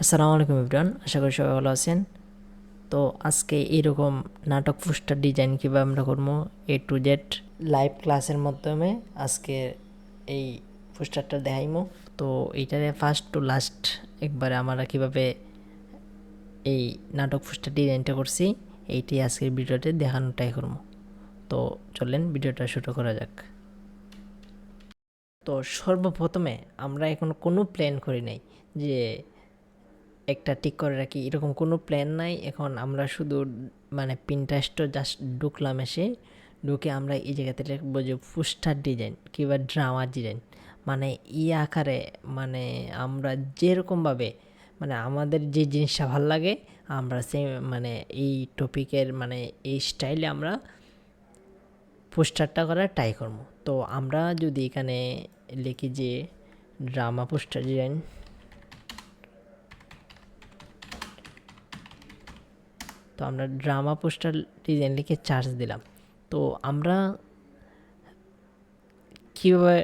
আসসালামু আলাইকুম এভরিওয়ান, আশা করি সবাই ভালো আছেন। তো আজকে এরকম নাটক পোস্টার ডিজাইন কীভাবে আমরা করবো A to Z লাইভ ক্লাসের মাধ্যমে আজকে এই পোস্টারটা দেখাইমো। তো এইটারে ফার্স্ট টু লাস্ট একবারে আমরা কীভাবে এই নাটক পোস্টার ডিজাইনটা করছি এইটি আজকের ভিডিওতে দেখানোর ট্রাই করবো। তো চলেন ভিডিওটা শুরু করা যাক। তো সর্বপ্রথমে আমরা এখন কোনো প্ল্যান করি নাই যে একটা ঠিক করে রাখি, এরকম কোনো প্ল্যান নাই। এখন আমরা শুধু পিন্টারেস্টে জাস্ট ঢুকলাম, এসে ঢুকে আমরা এই জায়গাতে লিখবো যে পোস্টার ডিজাইন কিংবা ড্রামা ডিজাইন, মানে ই আকারে, মানে আমরা যেরকমভাবে আমাদের যে জিনিসটা ভালো লাগে আমরা সেম এই টপিকের এই স্টাইলে আমরা পোস্টারটা করার ট্রাই করবো। তো আমরা যদি এখানে লিখি যে ড্রামা পোস্টার ডিজাইন, তো আমরা ড্রামা পোস্টার ডিজাইন লিখে চার্জ দিলাম। তো আমরা কীভাবে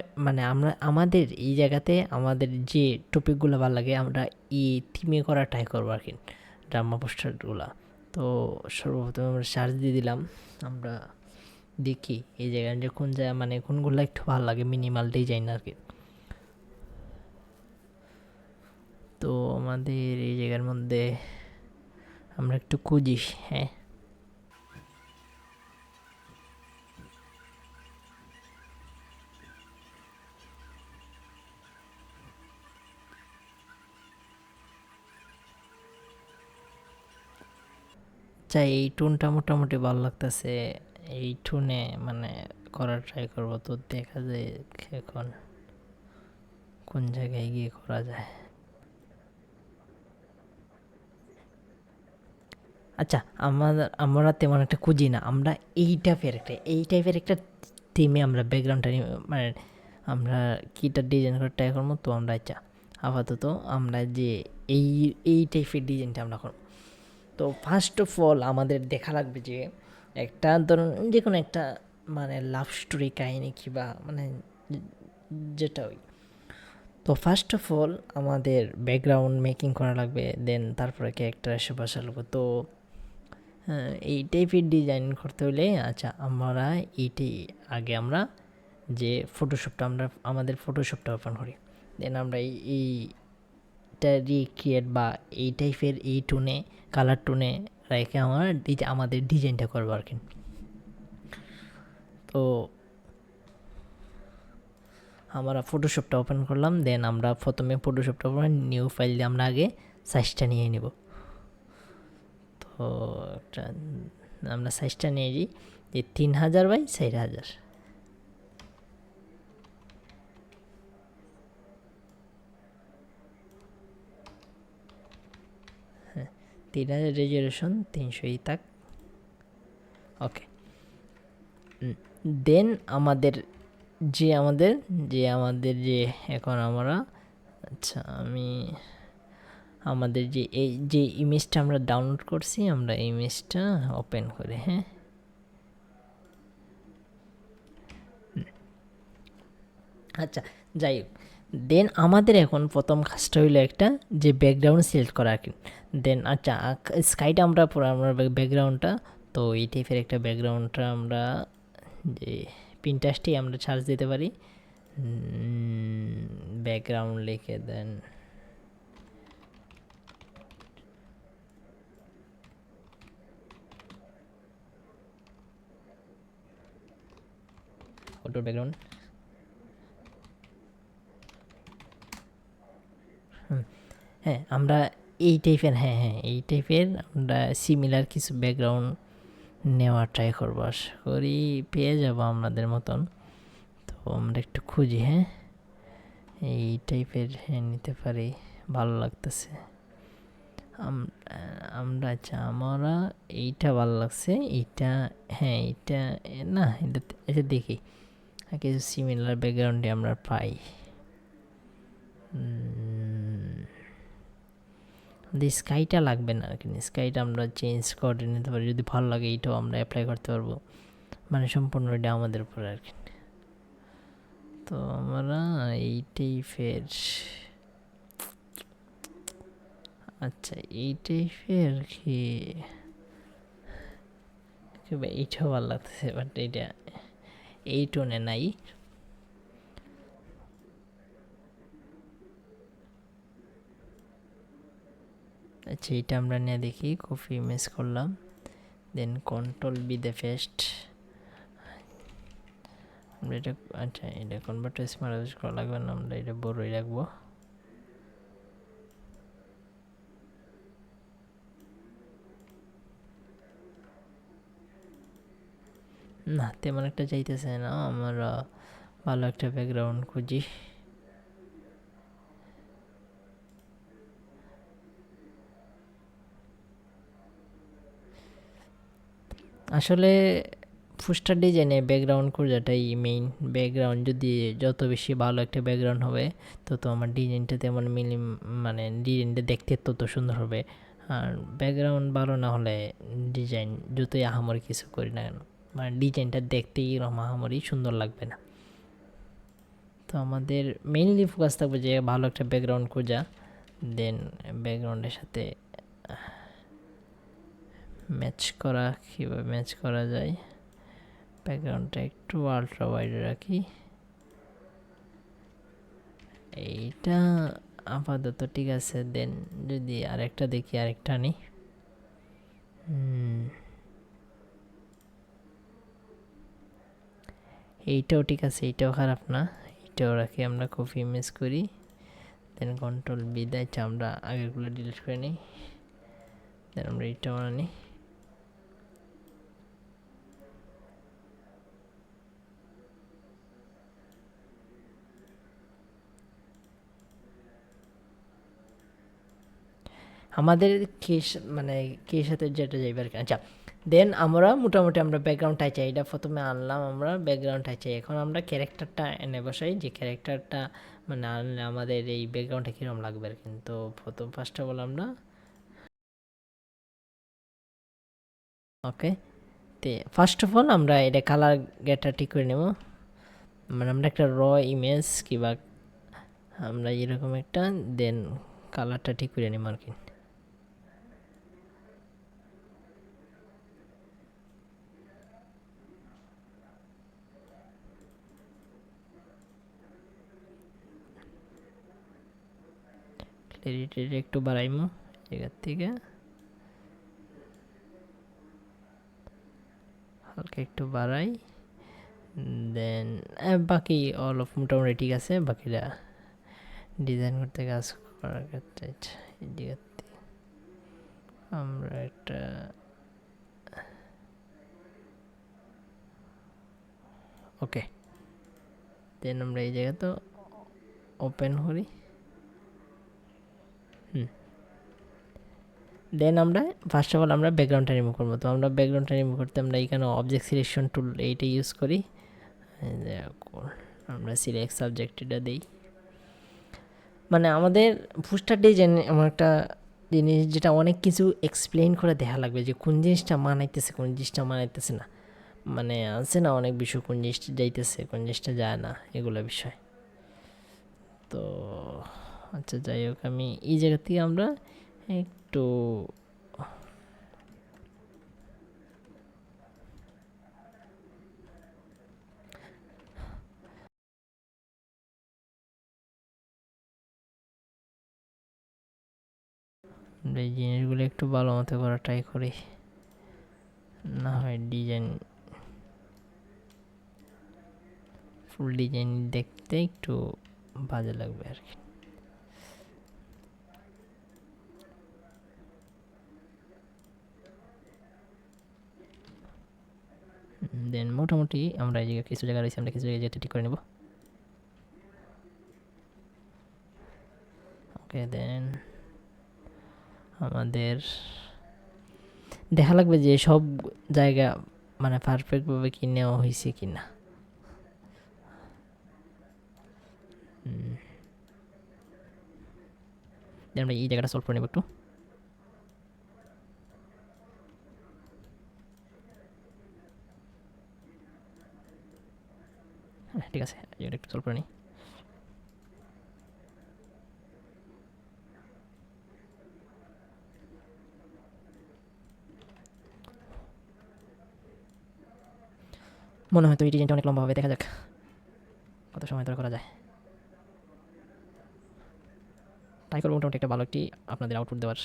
আমরা আমাদের এই জায়গাতে আমাদের যে টপিকগুলো ভালো লাগে আমরা এই থিমে করা ট্রাই করবো আর কি, ড্রামা পোস্টারগুলো। তো সর্বপ্রথম আমরা চার্জ দিয়ে দিলাম। আমরা দেখি এই জায়গায় যে কোন জায়গা কোনগুলো একটু ভালো লাগে, মিনিমাল ডিজাইন আর কি। তো আমাদের এই জায়গার মধ্যে আমরা একটু খুঁজি। হ্যাঁ, চাই এই টোনটা মোটামুটি ভালো লাগতেছে। এই টোনে করার ট্রাই করব। তো দেখা যায় এখন কোন জায়গায় গিয়ে করা যায়। আচ্ছা, আমরা তেমন একটা খুঁজি না, আমরা এই টাইপের একটা থিমে আমরা ব্যাকগ্রাউন্ডটা আমরা কিটা ডিজাইন করে ট্রাই করবো। তো আমরা আচ্ছা আপাতত আমরা যে এই এই টাইপের ডিজাইনটা আমরা করব। তো ফার্স্ট অফ অল আমাদের দেখা লাগবে যে একটা ধরুন যে কোনো একটা লাভ স্টোরি কাহিনী কিংবা যেটা ওই। তো ফার্স্ট অফ অল আমাদের ব্যাকগ্রাউন্ড মেকিং করা লাগবে, দেন তারপরে ক্যারেক্টার এসে বসালবো। তো এই টাইপের ডিজাইন করতে হলে আচ্ছা আমরা এইটি আগে আমরা যে ফটোশপটা আমরা আমাদের ফটোশপটা ওপেন করি, দেন আমরা এইটা রিক্রিয়েট বা এই টাইপের এই টোনে কালার টোনে রেখে আমাদের ডিজাইনটা করবো আর কি। তো আমরা ফটোশপটা ওপেন করলাম, দেন আমরা প্রথমে ফটোশপটা ওপেন নিউ ফাইল দিয়ে আমরা আগে সাইজটা নিয়ে নিব। তো একটা আমরা সাইজটা নিয়ে যাই যে 3000 বাই 4000। হ্যাঁ, 3000 রেজুলেশন 300ই থাক। ওকে, দেন আমাদের যে এখন আমরা আচ্ছা আমি আমাদের যে ইমেজটা আমরা ডাউনলোড করছি আমরা ইমেজটা ওপেন করে, হ্যাঁ আচ্ছা যাই হোক, দেন আমাদের এখন প্রথম কাজটা হইলো একটা যে ব্যাকগ্রাউন্ড সিলেক্ট করা আর কি। দেন আচ্ছা স্কাইটা আমরা পুরো আমরা ব্যাকগ্রাউন্ডটা, তো এই টাইপের একটা ব্যাকগ্রাউন্ডটা আমরা যে পিন্টারেস্টই আমরা চার্জ দিতে পারি। ব্যাকগ্রাউন্ড লিখে দেন ফটো ব্যাকগ্রাউন্ড। হ্যাঁ আমরা এই টাইপের, এই টাইপের আমরা সিমিলার কিছু ব্যাকগ্রাউন্ড নেওয়ার ট্রাই করবো, আশা করি পেয়ে যাবো আমাদের মতন। তো আমরা একটু খুঁজি। হ্যাঁ, এই টাইপের নিতে পারি, ভালো লাগতেছে। আমরা আচ্ছা আমরা এইটা ভালো লাগছে, এইটা হ্যাঁ এইটা না এটা এটা দেখি কিছু সিমিলার ব্যাকগ্রাউন্ডে আমরা পাই। স্কাইটা লাগবে না আর কি, স্কাইটা আমরা চেঞ্জ করে নিতে পারি যদি ভালো লাগে, এইটাও আমরা অ্যাপ্লাই করতে পারবো, সম্পূর্ণ এটা আমাদের উপরে আর কি। তো আমরা এই টাইপের আচ্ছা এই টাইপের কি এইটাও ভালো লাগতেছে, বাট এইটা এই টোনে নাই। আচ্ছা এটা আমরা নিয়ে দেখি, কপি ইমেজ করলাম, দেন কন্ট্রোল বি দে পেস্ট। আমরা এটা, আচ্ছা এটা কনভার্ট টু স্মার্ট করা লাগবে না, আমরা এটা বড়ই রাখবো। না তেমন একটা চাইতেছে না, আমরা ভালো একটা ব্যাকগ্রাউন্ড খুঁজি। আসলে পোস্টার ডিজাইনে ব্যাকগ্রাউন্ড খোঁজাটাই মেইন। ব্যাকগ্রাউন্ড যদি যত বেশি ভালো একটা ব্যাকগ্রাউন্ড হবে, তত আমার ডিজাইনটা তেমন মানে ডিজাইনটা দেখতে তত সুন্দর হবে। আর ব্যাকগ্রাউন্ড ভালো না হলে ডিজাইন যতই আহামরি কিছু করি না কেন, মানে ডিজাইনটা দেখতেই এরকম আহামরি সুন্দর লাগবে না। তো আমাদের মেইনলি ফোকাস থাকবে যে ভালো একটা ব্যাকগ্রাউন্ড খোঁজা, দেন ব্যাকগ্রাউন্ডের সাথে ম্যাচ করা, কীভাবে ম্যাচ করা যায়। ব্যাকগ্রাউন্ডটা একটু আলট্রা ওয়াইডে রাখি। এইটা আপাতত ঠিক আছে, দেন যদি আরেকটা দেখি, আরেকটা আনি। এইটাও ঠিক আছে, এইটাও খারাপ না, এইটাও রাখি, আমরা কপি ইমেজ করি, দেন কন্ট্রোল বি দেয়, আমরা আগেরগুলো ডিলিট করে নিই, দেন আমরা এইটাও আনি। আমাদের মানে কে সাথে যেটা যাইবে আর কি। আচ্ছা দেন আমরা মোটামুটি আমরা ব্যাকগ্রাউন্ড চাই, এটা প্রথমে আনলাম আমরা ব্যাকগ্রাউন্ড চাই। এখন আমরা ক্যারেক্টারটা এনে বসাই, যে ক্যারেক্টারটা মানে আনলে আমাদের এই ব্যাকগ্রাউন্ডটা কীরকম লাগবে আর। কিন্তু প্রথম ফার্স্ট অফ অল আমরা ওকে, তে ফার্স্ট অফ অল আমরা এটা কালার গেটটা ঠিক করে নেব। মানে আমরা একটা ইমেজ কিংবা আমরা এরকম একটা, দেন কালারটা ঠিক করে নিব আর কি। ক্ল্যারিটিটা একটু বাড়াইমো জায়গার থেকে, হালকা একটু বাড়াই, দেন বাকি অল অফ মোটামুটি ঠিক আছে। বাকিটা ডিজাইন করতে কাজ করার ক্ষেত্রে এই জায়গার থেকে আমরা একটা ওকে, দেন আমরা এই জায়গা তো ওপেন করি। দেন আমরা ফার্স্ট অফ অল আমরা ব্যাকগ্রাউন্ডটা রিমুভ করবো। তো আমরা ব্যাকগ্রাউন্ডটা রিমুভ করতে আমরা এখানে অবজেক্ট সিলেকশন টুল এইটা ইউজ করি। আমরা সিলেক্ট সাবজেক্ট এটা দিই। মানে আমাদের পোস্টার ডিজাইন এমন একটা জিনিস যেটা অনেক কিছু এক্সপ্লেইন করে দেখা লাগবে, যে কোন জিনিসটা মানাইতেছে কোন জিনিসটা মানাইতেছে না। মানে আছে না অনেক বিষয়, কোন জিনিসটা যাইতেছে কোন জিনিসটা যায় না, এগুলো বিষয়। তো আচ্ছা যাই হোক, আমি এই জায়গা থেকে আমরা একটু এই জিনিসগুলো একটু ভালো মতো করা ট্রাই করি, না হয় ডিজাইন ফুল ডিজাইন দেখতে একটু বাজে লাগবে আর কি। দেন মোটামুটি আমরা এই জায়গায় কিছু জায়গা রয়েছে, আমরা কিছু জায়গায় যেটা ঠিক করে নেব। ওকে, দেন আমাদের দেখা লাগবে যে সব জায়গা মানে পারফেক্টভাবে কি নেওয়া হয়েছে কি না। আমরা এই জায়গাটা সলভ করে নেব একটু। ঠিক আছে, এটা একটু সলভ করে নিই। মনে হয় তো এই ডিজাইনটা অনেক লম্বা হবে, দেখা যাক কত সময় ধরে করা যায়। ট্রাই করবো মোটামুটি একটা ভালো একটি আপনাদের আউটপুট দেওয়ার।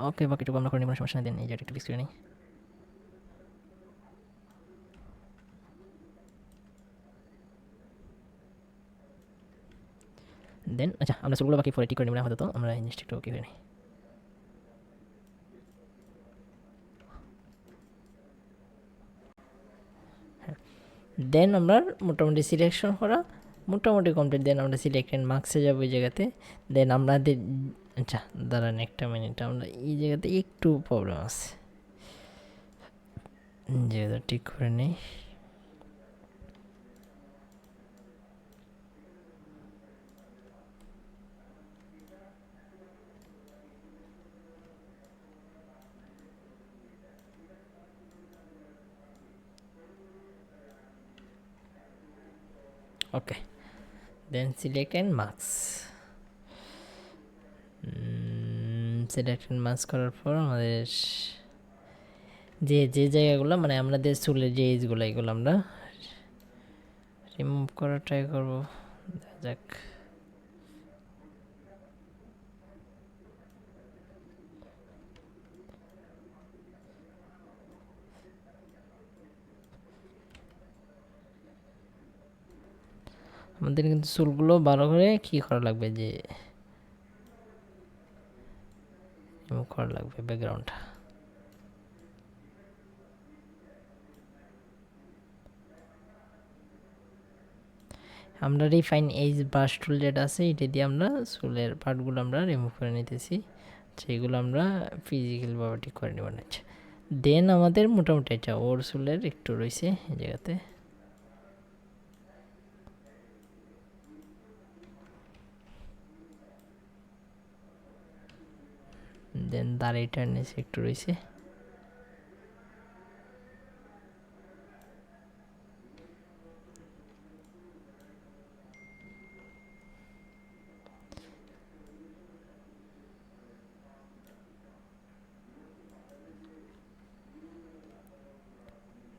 ওকে, বাকিটুকু আমরা করে নেব, সমস্যা নেই। দেন এই জায়গাটা একটু ফিক্স করে নিই। দেন আচ্ছা, আমরা চুলগুলো বাকি পরে ঠিক করে নেব, আপাতত আমরা এই জিনিসটা একটু ওকে করে নিই। দেন আমরা মোটামুটি সিলেকশন করা মোটামুটি কমপ্লিট। দেন আমরা সিলেক্ট অ্যান্ড মার্কসে যাবো এই জায়গাতে। দেন আমাদের আচ্ছা দাঁড়ান একটা মিনিট, আমরা এই জায়গাতে একটু প্রবলেম আছে, জায়গাটা ঠিক করে নিই। Okay, then select and marks. Select and marks করার পর আমাদের যে যে জায়গাগুলো মানে আমাদের চুলের যে এজগুলো এগুলো আমরা রিমুভ করার ট্রাই করবো, দেখা যাক। আমাদের কিন্তু চুলগুলো ভালো করে কী করা লাগবে, যে রিমুভ করা লাগবে ব্যাকগ্রাউন্ডটা। আমরা রিফাইন এইজ ব্রাশ টুল যেটা আছে এটা দিয়ে আমরা চুলের পার্টগুলো আমরা রিমুভ করে নিতেছি, সেইগুলো আমরা ফিজিক্যালভাবে ঠিক করে নেব। আচ্ছা, দেন আমাদের মোটামুটি এটা ওর চুলের একটু রয়েছে এই জায়গাতে। দেন দাড়িটার নিচে একটু রয়েছে।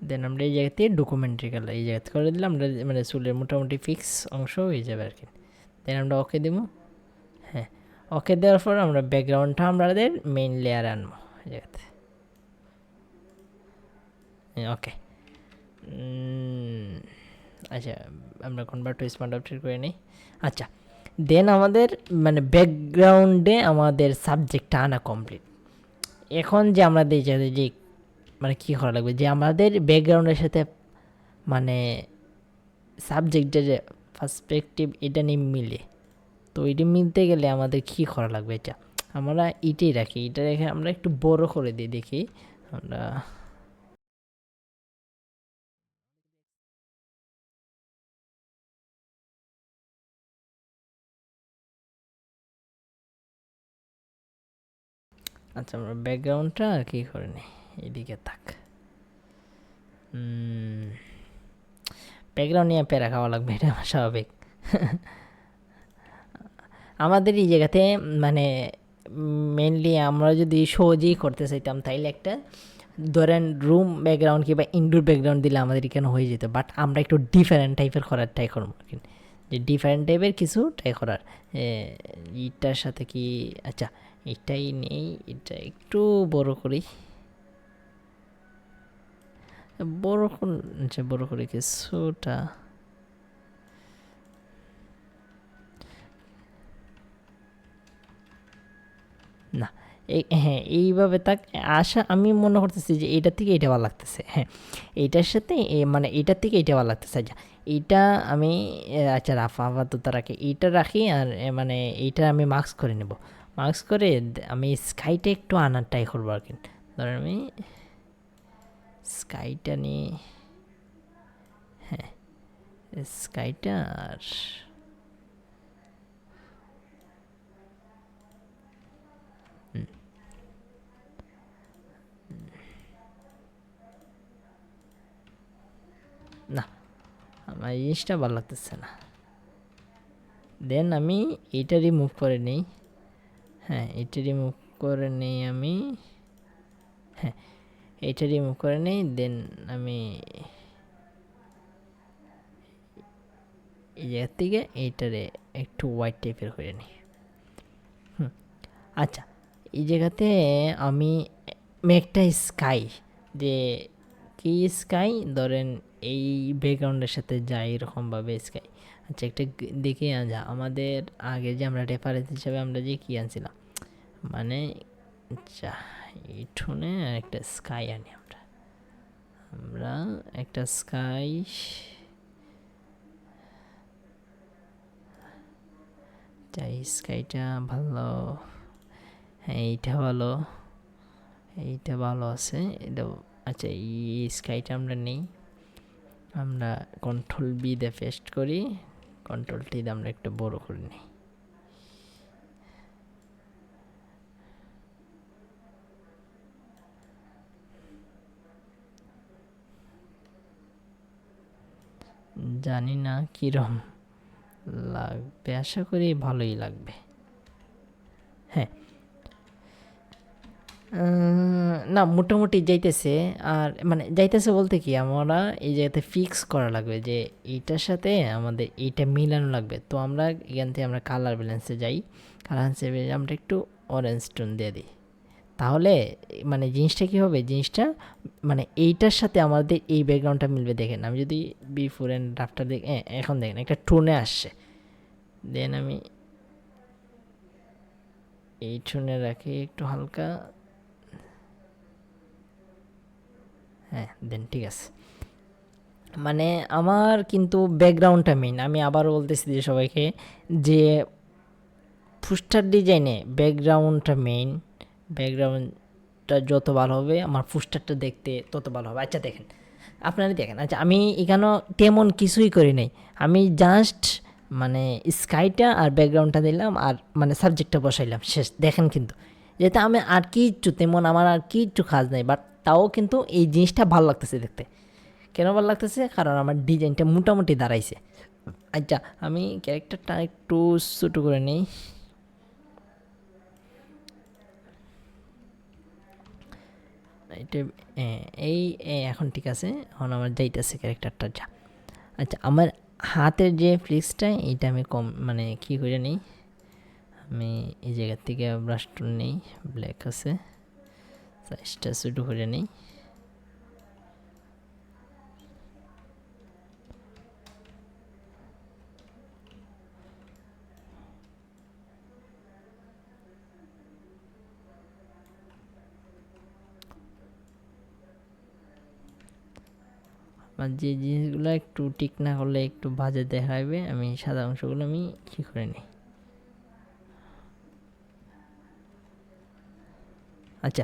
দেন আমরা এই জায়গাতে ডকুমেন্টারি কালার এই জায়গাতে করে দিলাম, আমরা মানে চুলের মোটামুটি ফিক্স অংশ হয়ে যাবে আর কি। দেন আমরা ওকে দেবো। হ্যাঁ, ওকে দেওয়ার পর আমরা ব্যাকগ্রাউন্ডটা আমাদের মেইন লেয়ারে আনবো এই জায়গাতে। ওকে, আচ্ছা আমরা কনভার্ট টু স্মার্ট আপডেট করে নিই। আচ্ছা, দেন আমাদের মানে ব্যাকগ্রাউন্ডে আমাদের সাবজেক্টটা আনা কমপ্লিট। এখন যে আমাদের যে মানে কী করা লাগবে, যে আমাদের ব্যাকগ্রাউন্ডের সাথে মানে সাবজেক্টের পার্সপেক্টিভ এটা নিয়ে মিলে, তো এটা মিলতে গেলে আমাদের কী করা লাগবে, এটা আমরা এটাই রাখি, এটা রেখে আমরা একটু বড় করে দিই দেখি আমরা। আচ্ছা, আমরা ব্যাকগ্রাউন্ডটা আর কি করে নিই, এদিকে থাক। ব্যাকগ্রাউন্ড নিয়ে প্যারা খাওয়া লাগবে, এটা আমার স্বাভাবিক। আমাদের এই জায়গাতে মানে মেনলি আমরা যদি সহজেই করতে চাইতাম তাইলে একটা ধরেন রুম ব্যাকগ্রাউন্ড কিংবা ইনডোর ব্যাকগ্রাউন্ড দিলে আমাদের এখানে হয়ে যেত, বাট আমরা একটু ডিফারেন্ট টাইপের করার ট্রাই করবো, যে ডিফারেন্ট টাইপের কিছু ট্রাই করার। এটার সাথে কি আচ্ছা এটাই নেই, এটা একটু বড় করি, বড় আচ্ছা বড় করি কিছুটা। না হ্যাঁ এইভাবে তাক আশা আমি মনে করতেছি যে এইটার থেকে এটা ভালো লাগতেছে। হ্যাঁ, এইটার সাথে মানে এইটার থেকে এইটা ভালো লাগতেছে। আচ্ছা এইটা আমি আচ্ছা রাফা আপাতত রাখি, এইটা রাখি আর মানে এইটা আমি মার্কস করে নেব। মার্কস করে আমি স্কাইটা একটু আনার ট্রাই করবো আর কি। ধরেন আমি স্কাইটা নিয়ে, হ্যাঁ স্কাইটা আর জিনিসটা ভালো লাগতেছে না। দেন আমি এটা রিমুভ করে নিই। হ্যাঁ, এটা রিমুভ করে নিই আমি। হ্যাঁ, এটা রিমুভ করে নিই। দেন আমি এই জায়গার থেকে এইটারে একটু হোয়াইট টাইপের করে নিই। আচ্ছা, এই জায়গাতে আমি একটা স্কাই, যে কি স্কাই ধরেন এই ব্যাকগ্রাউন্ডের সাথে যায় এরকমভাবে স্কাই। আচ্ছা, একটা দেখে যা আমাদের আগে যে আমরা রেফারেন্স হিসাবে আমরা যে কি আনছিলাম, মানে আচ্ছা এই ঠোনে একটা স্কাই আনি আমরা। আমরা একটা স্কাই, চাই স্কাইটা ভালো। হ্যাঁ, এইটা ভালো, এইটা ভালো আছে, এটা। আচ্ছা, এই স্কাইটা আমরা নেই, আমরা কন্ট্রোল বি দিয়ে পেস্ট করি, কন্ট্রোল টি দিয়ে আমরা একটু বড় করে নিই। জানি না কিরম লাগবে, আশা করি ভালোই লাগবে। হ্যাঁ, না মোটামুটি যাইতেছে। আর মানে যাইতেছে বলতে কি, আমরা এই জায়গাতে ফিক্স করা লাগবে যে এইটার সাথে আমাদের এইটা মিলানো লাগবে। তো আমরা এখান থেকে আমরা কালার ব্যালেন্সে যাই, কালার ব্যালেন্সে আমরা একটু অরেঞ্জ টোন দিয়ে দিই। তাহলে মানে জিনিসটা কী হবে, জিনিসটা মানে এইটার সাথে আমাদের এই ব্যাকগ্রাউন্ডটা মিলবে। দেখেন আমি যদি বিফোর অ্যান্ড আফটার এখন দেখেন একটা টোনে আসছে। দেন আমি এই টোনে রাখি একটু হালকা। হ্যাঁ, দেন ঠিক আছে। মানে আমার কিন্তু ব্যাকগ্রাউন্ডটা মেইন। আমি আবারও বলতেছি যে সবাইকে, যে পোস্টার ডিজাইনে ব্যাকগ্রাউন্ডটা মেইন। ব্যাকগ্রাউন্ডটা যত ভালো হবে আমার পোস্টারটা দেখতে তত ভালো হবে। আচ্ছা দেখেন, আপনারা দেখেন। আচ্ছা, আমি এখানেও তেমন কিছুই করি নাই, আমি জাস্ট মানে স্কাইটা আর ব্যাকগ্রাউন্ডটা দিলাম আর মানে সাবজেক্টটা বসাইলাম, শেষ। দেখেন কিন্তু যেটা আমি আর কিচ্ছু তেমন আমার আর কিচ্ছু কাজ নাই, বাট তাও কিন্তু এই জিনিসটা ভালো লাগতেছে দেখতে। কেন ভালো লাগতেছে, কারণ আমার ডিজাইনটা মোটামুটি দাঁড়াইছে। আচ্ছা, আমি ক্যারেক্টারটা একটু ছোটো করে নিই। এটা এই এখন ঠিক আছে, এখন আমার যাইতেছে ক্যারেক্টারটা। যা আচ্ছা, আমার হাতের যে ফ্লিক্সটা এইটা আমি কম মানে কী করে নিই, আমি এই জায়গার থেকে ব্রাশ টুল নিই, ব্ল্যাক আছে, সাইজটা ছোটো করে নিই। আর যে জিনিসগুলো একটু ঠিক না করলে একটু বাজে দেখাবে, আমি সাদা অংশগুলো আমি কী করে নিই। আচ্ছা,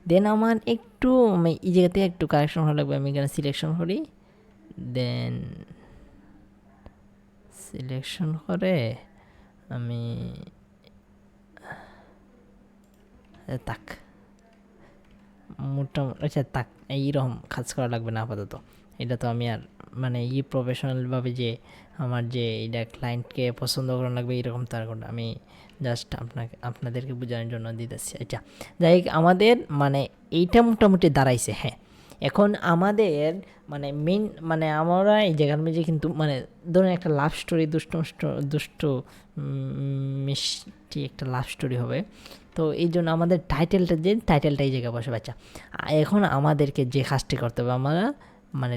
দেন আমার একটু আমি এই জায়গাতে একটু কারেকশন হওয়া লাগবে। আমি এখানে সিলেকশন করি, দেন সিলেকশন করে আমি তাক মোটামুটি, আচ্ছা তাক এইরকম কাজ করা লাগবে না আপাতত। এটা তো আমি আর মানে প্রফেশনালভাবে যে আমার যে এটা ক্লায়েন্টকে পছন্দ করানো লাগবে এরকম তার কোনো, আমি জাস্ট আপনাদেরকে বোঝানোর জন্য দিতেছি। আচ্ছা, যাই হোক, আমাদের মানে এইটা মোটামুটি দাঁড়াইছে। হ্যাঁ, এখন আমাদের মানে মেন মানে আমরা এই জায়গার মধ্যে কিন্তু মানে ধরুন একটা লাভ স্টোরি, দুষ্ট মিষ্টি একটা লাভ স্টোরি হবে। তো এই জন্য আমাদের টাইটেলটা এই জায়গায় বসে। বাচ্চা, এখন আমাদেরকে যে কাজটি করতে হবে, মানে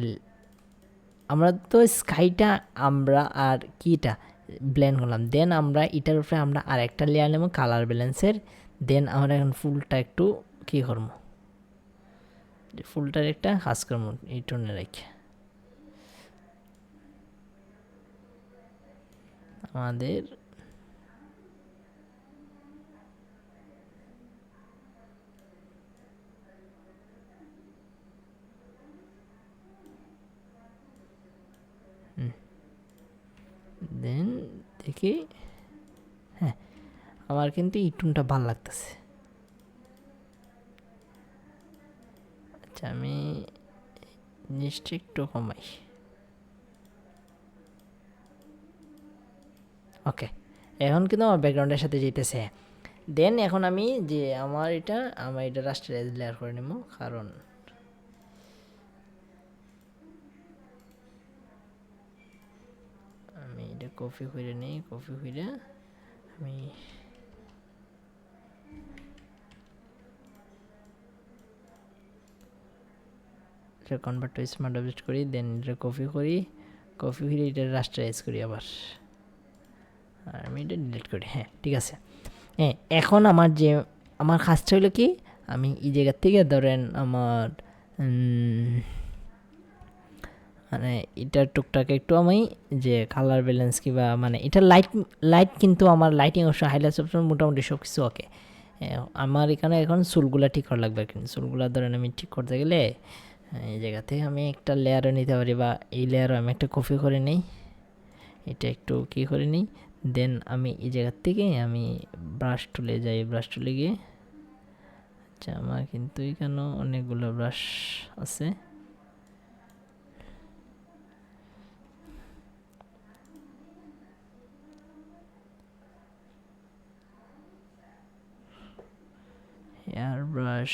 আমরা তো স্কাইটা আমরা আর কিটা ব্লেন্ড করলাম, দেন আমরা এটার উপরে আমরা আর একটা লেয়ার নেব কালার ব্যালেন্সের। দেন আমরা এখন ফুলটা একটু কী করবো, ফুলটার একটা কাজ করবো এই টোনে রেখে আমাদের দেন দেখি। হ্যাঁ, আমার কিন্তু এই টোনটা ভালো লাগতেছে। আচ্ছা, আমি জিনিসটা একটু কমাই। ওকে, এখন কিন্তু আমার ব্যাকগ্রাউন্ডের সাথে যেতেছে। দেন এখন আমি যে আমার এটা রাস্টারাইজ লেয়ার করে নেব, কারণ আমি এটা কপি করে নিই, কপি করে আমি এটা কনভার্ট টু স্মার্ট অবজেক্ট করি, দেন এটা কপি করি, কপি করে এটা রাস্টারাইজ করি আবার, আর আমি এটা ডিলিট করি। হ্যাঁ ঠিক আছে। হ্যাঁ এখন আমার কাজটা হলো কি, আমি এই জায়গার থেকে ধরেন আমার মানে এটার টুকটাক একটু আমি যে কালার ব্যালেন্স কিংবা মানে এটা লাইট কিন্তু আমার লাইটিং অপশন, হাইলাইটস অপশন মোটামুটি সব কিছু ওকে। আমার এখানে এখন চুলগুলা ঠিক করা লাগবে, কিন্তু চুলগুলা ধরেন আমি ঠিক করতে গেলে এই জায়গা থেকে আমি একটা লেয়ারও নিতে পারি, বা এই লেয়ারও আমি একটা কপি করে নিই, এটা একটু কী করে নিই, দেন আমি এই জায়গার থেকে আমি ব্রাশ টুলে যাই, ব্রাশ টুলে গিয়ে আচ্ছা আমার কিন্তু এখানেও অনেকগুলো ব্রাশ আছে, হেয়ার ব্রাশ,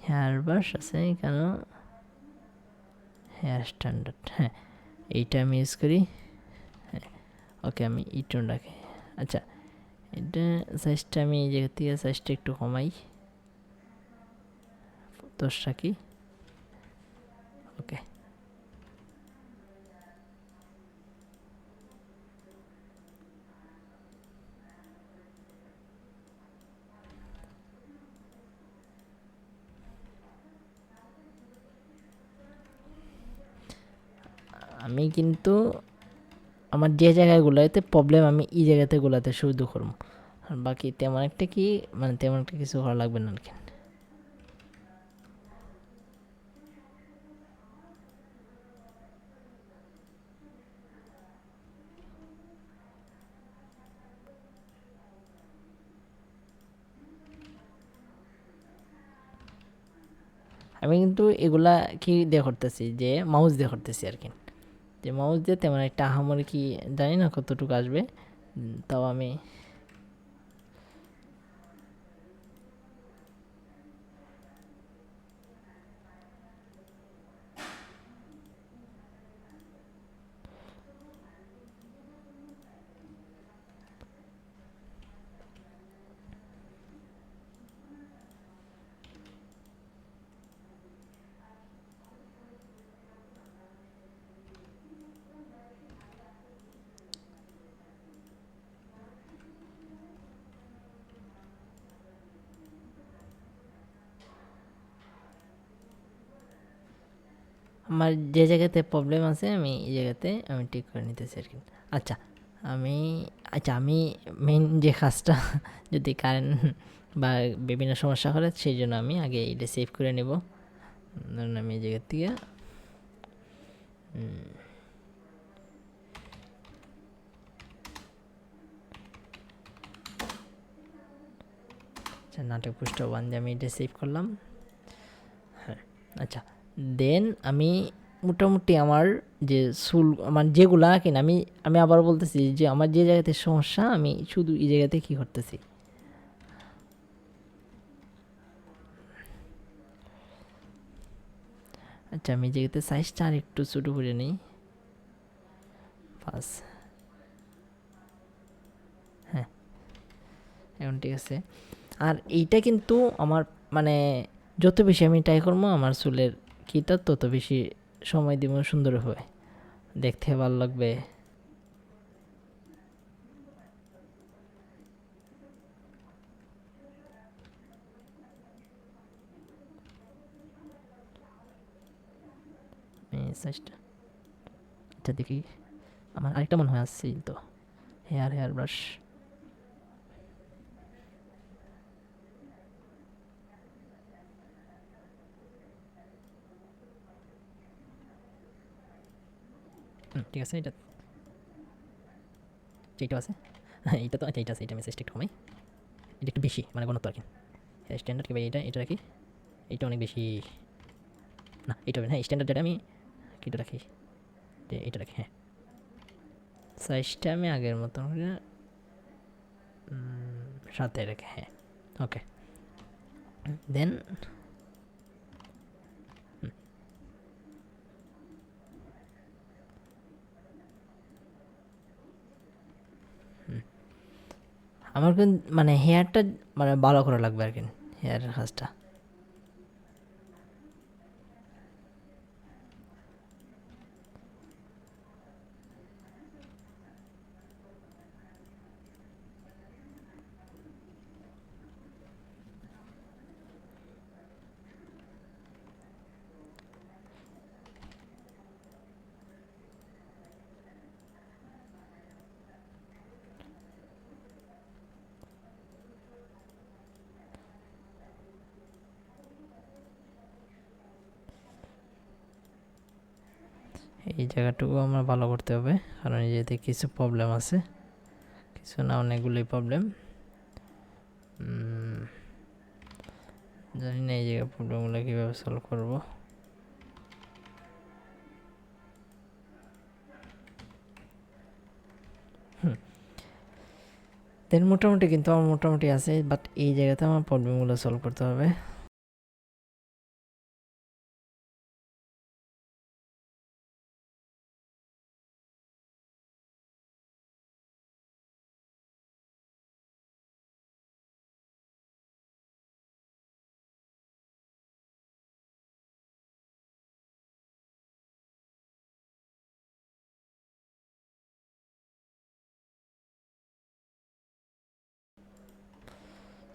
হেয়ার ব্রাশ আছে এখানেও, হেয়ার স্ট্যান্ডার্ড, হ্যাঁ এইটা আমি ইউজ করি। হ্যাঁ ওকে, আমি এই টোন রাখি। আচ্ছা এটা সাইজটা আমি এই জায়গা থেকে সাইজটা একটু কমাই, 10 রাখি। ওকে, আমি কিন্তু আমার যে জায়গাগুলোতে প্রবলেম আমি এই জায়গাতে গুলাতে শুধু করবো, আর বাকি তেমন একটা কি মানে তেমন একটা কিছু করা লাগবে না আর কি। আমি কিন্তু এগুলা কি দিয়ে করতেছি, যে মাউস দিয়ে করতেছি আর কি, যে মাউস দিয়ে তেমন একটা আহামরি কি জানি না কতটুকু আসবে, তাও আমি আমার যে জায়গাতে প্রবলেম আছে আমি এই জায়গাতে আমি ঠিক করে নিতেছি আর কি। আচ্ছা আমি আমি মেইন যে কাজটা যদি কারেন্ট বা বিভিন্ন সমস্যা করে সেই জন্য আমি আগে এটা সেভ করে নেব। ধরুন আমি এই জায়গার থেকে আচ্ছা নাটক পৃষ্ঠ 1 দিয়ে আমি এটা সেভ করলাম। হ্যাঁ আচ্ছা, দেন আমি মোটামুটি আমার যে চুল আমার যেগুলা কিনা আমি আমি আবার বলতেছি যে আমার যে জায়গাতে সমস্যা আমি শুধু এই জায়গাতে কী করতেছি, আচ্ছা আমি এই জায়গাতে সাইজটা আর একটু ছোটো করে নিই, পাস। হ্যাঁ এখন ঠিক আছে। আর এইটা কিন্তু আমার মানে যত বেশি আমি ট্রাই করবো আমার চুলের কিটা তত বেশি সময় দিব সুন্দর হবে, দেখতে ভালো লাগবে। সাইজটা আচ্ছা দেখি, আমার আরেকটা মনে হয় আসছে তো, হেয়ার ব্রাশ। ঠিক আছে, এটা এইটাও আছে। হ্যাঁ এইটা তো আচ্ছা এইটা আছে, এটা মেসেজটা একটু কমাই, এটা একটু বেশি মানে ঘনত্ব আর কি। স্ট্যান্ডার্ড কি ভাই, এটা রাখি, এইটা অনেক বেশি না, এইটা হবে না। হ্যাঁ স্ট্যান্ডার্ড যেটা আমি কিটা রাখি, যে এটা রাখি। হ্যাঁ, সাইজটা আমি আগের মতো করে 7 রেখে, হ্যাঁ ওকে। দেন আমার কিন্তু মানে হেয়ারটা মানে ভালো করা লাগবে আর কি, হেয়ারের কাজটা। এই জায়গাটুকু আমার ভালো করতে হবে, কারণ এই যেতে কিছু প্রবলেম আছে, কিছু না অনেকগুলোই প্রবলেম। জানি না এই জায়গায় প্রবলেমগুলো কীভাবে সলভ করবো। দেন মোটামুটি কিন্তু আমার মোটামুটি আছে, বাট এই জায়গাতে আমার প্রবলেমগুলো সলভ করতে হবে।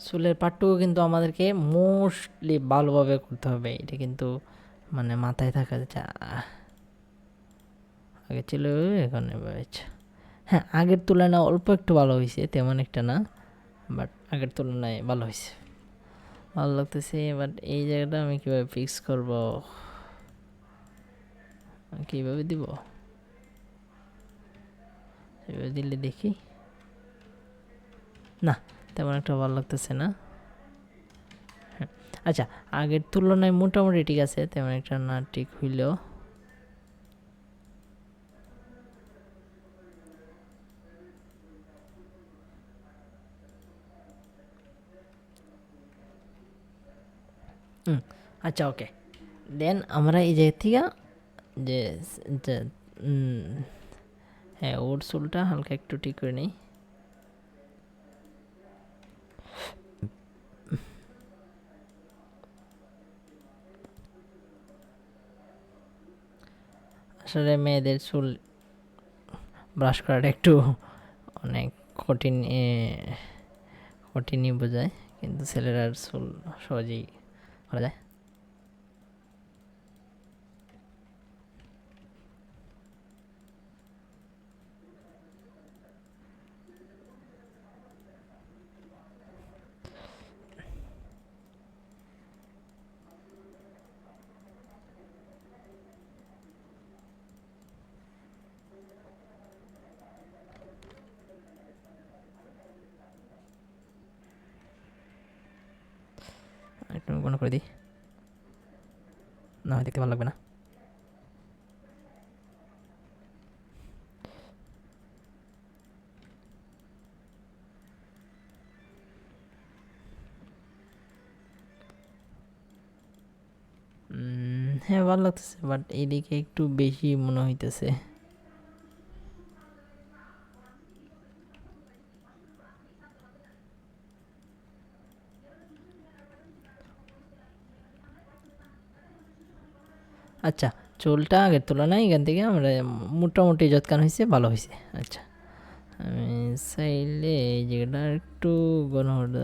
চুলের পাটটুকু কিন্তু আমাদেরকে মোস্টলি ভালোভাবে করতে হবে, এটা কিন্তু মানে মাথায় থাকা আগে ছিল এখন এভাবে। হ্যাঁ, আগের তুলনায় অল্প একটু ভালো হয়েছে, তেমন একটা না, বাট আগের তুলনায় ভালো হয়েছে, ভালো লাগতেছে। বাট এই জায়গাটা আমি কীভাবে ফিক্স করব, কীভাবে দিব, এভাবে দিলে দেখি না, তেমন একটা ভালো লাগতেছে না। হ্যাঁ, আচ্ছা, আগের তুলনায় মোটামুটি ঠিক আছে, তেমন একটা না ঠিক হইলেও। আচ্ছা ওকে। দেন আমরা এই জায়গা থেকে যে যে, হ্যাঁ ওর চুলটা হালকা একটু ঠিক করে নিই। আসলে মেয়েদের চুল ব্রাশ করাটা একটু অনেক কঠিনই বোঝায়, কিন্তু ছেলেরার চুল সহজেই করা যায়। একটু ঘন করে দিই, না হয় দেখতে ভালো লাগবে না। হ্যাঁ ভালো লাগতেছে, বাট এইদিকে একটু বেশি মনে হইতেছে। আচ্ছা, চুলটা আগের তুলনায় এখান থেকে আমরা মোটামুটি যৎকান হয়েছে, ভালো হয়েছে। আচ্ছা, আমি চাইলে এই জায়গাটা একটু ঘন করে,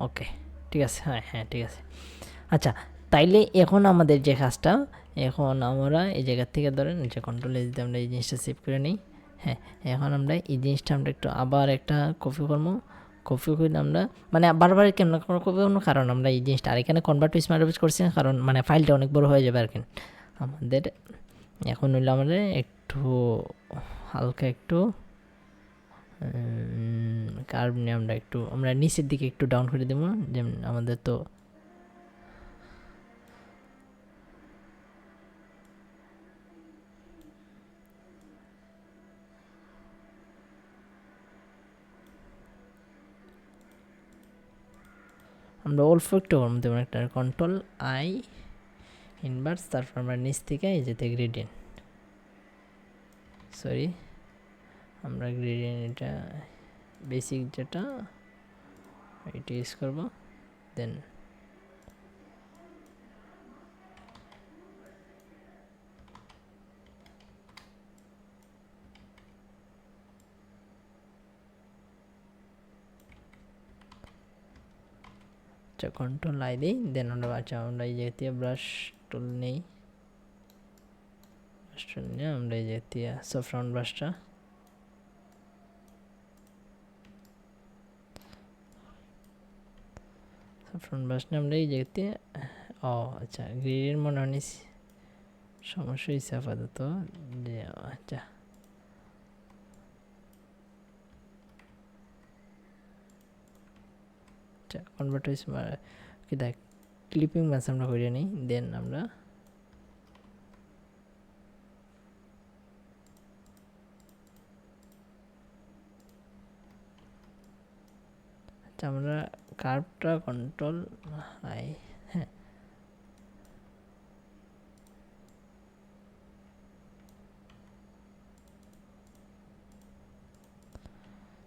ওকে ঠিক আছে। হ্যাঁ হ্যাঁ ঠিক আছে। আচ্ছা, তাইলে এখন আমাদের যে কাজটা, এখন আমরা এই জায়গার থেকে ধরেন যে কন্ট্রোলে যদি আমরা এই জিনিসটা সেভ করে নিই। হ্যাঁ, এখন আমরা এই জিনিসটা আমরা একটু আবার একটা কপি করবো, কপি করে আমরা মানে বারবার কেন কপি করবো, কারণ আমরা এই জিনিসটা আর এখানে কনভার্ট টু স্মার্ট অফিস করছি না, কারণ মানে ফাইলটা অনেক বড় হয়ে যাবে আর কি আমাদের। এখন হইলো আমাদের একটু হালকা একটু কার্ভ নিয়ে আমরা নিচের দিকে একটু ডাউন করে দেবো, যেমন আমাদের তো আমরা অল্প একটু করবো, যেমন একটা কন্ট্রোল আই ইনভার্স, তারপর আমরা নিচ থেকে এই যেতে গ্রেডিয়েন্ট, সরি আমরা গ্রেডিয়েন্ট এটা বেসিক যেটা এটা ইউজ করবো, দেন কন্ট্রোল আই দিই, দেন আমরা এই জায়গাতে ব্রাশ টুল নেই, ব্রাশ টুল নিয়ে আমরা এই জায়গাতে সফট রাউন্ড ব্রাশটা ফ্রন্ট ব্রাশ নিয়ে আমরা এই জায়গাতে আচ্ছা গ্রেডিয়েন্ট মনে হয় সমস্যা হয়েছে আপাতত, যে আচ্ছা আচ্ছা কনভার্ট হয়েছে কি দেখ ক্লিপিং ম্যাচ আমরা করে নিই, দেন আমরা আচ্ছা আমরা কার্ভটা কন্ট্রোল আই, হ্যাঁ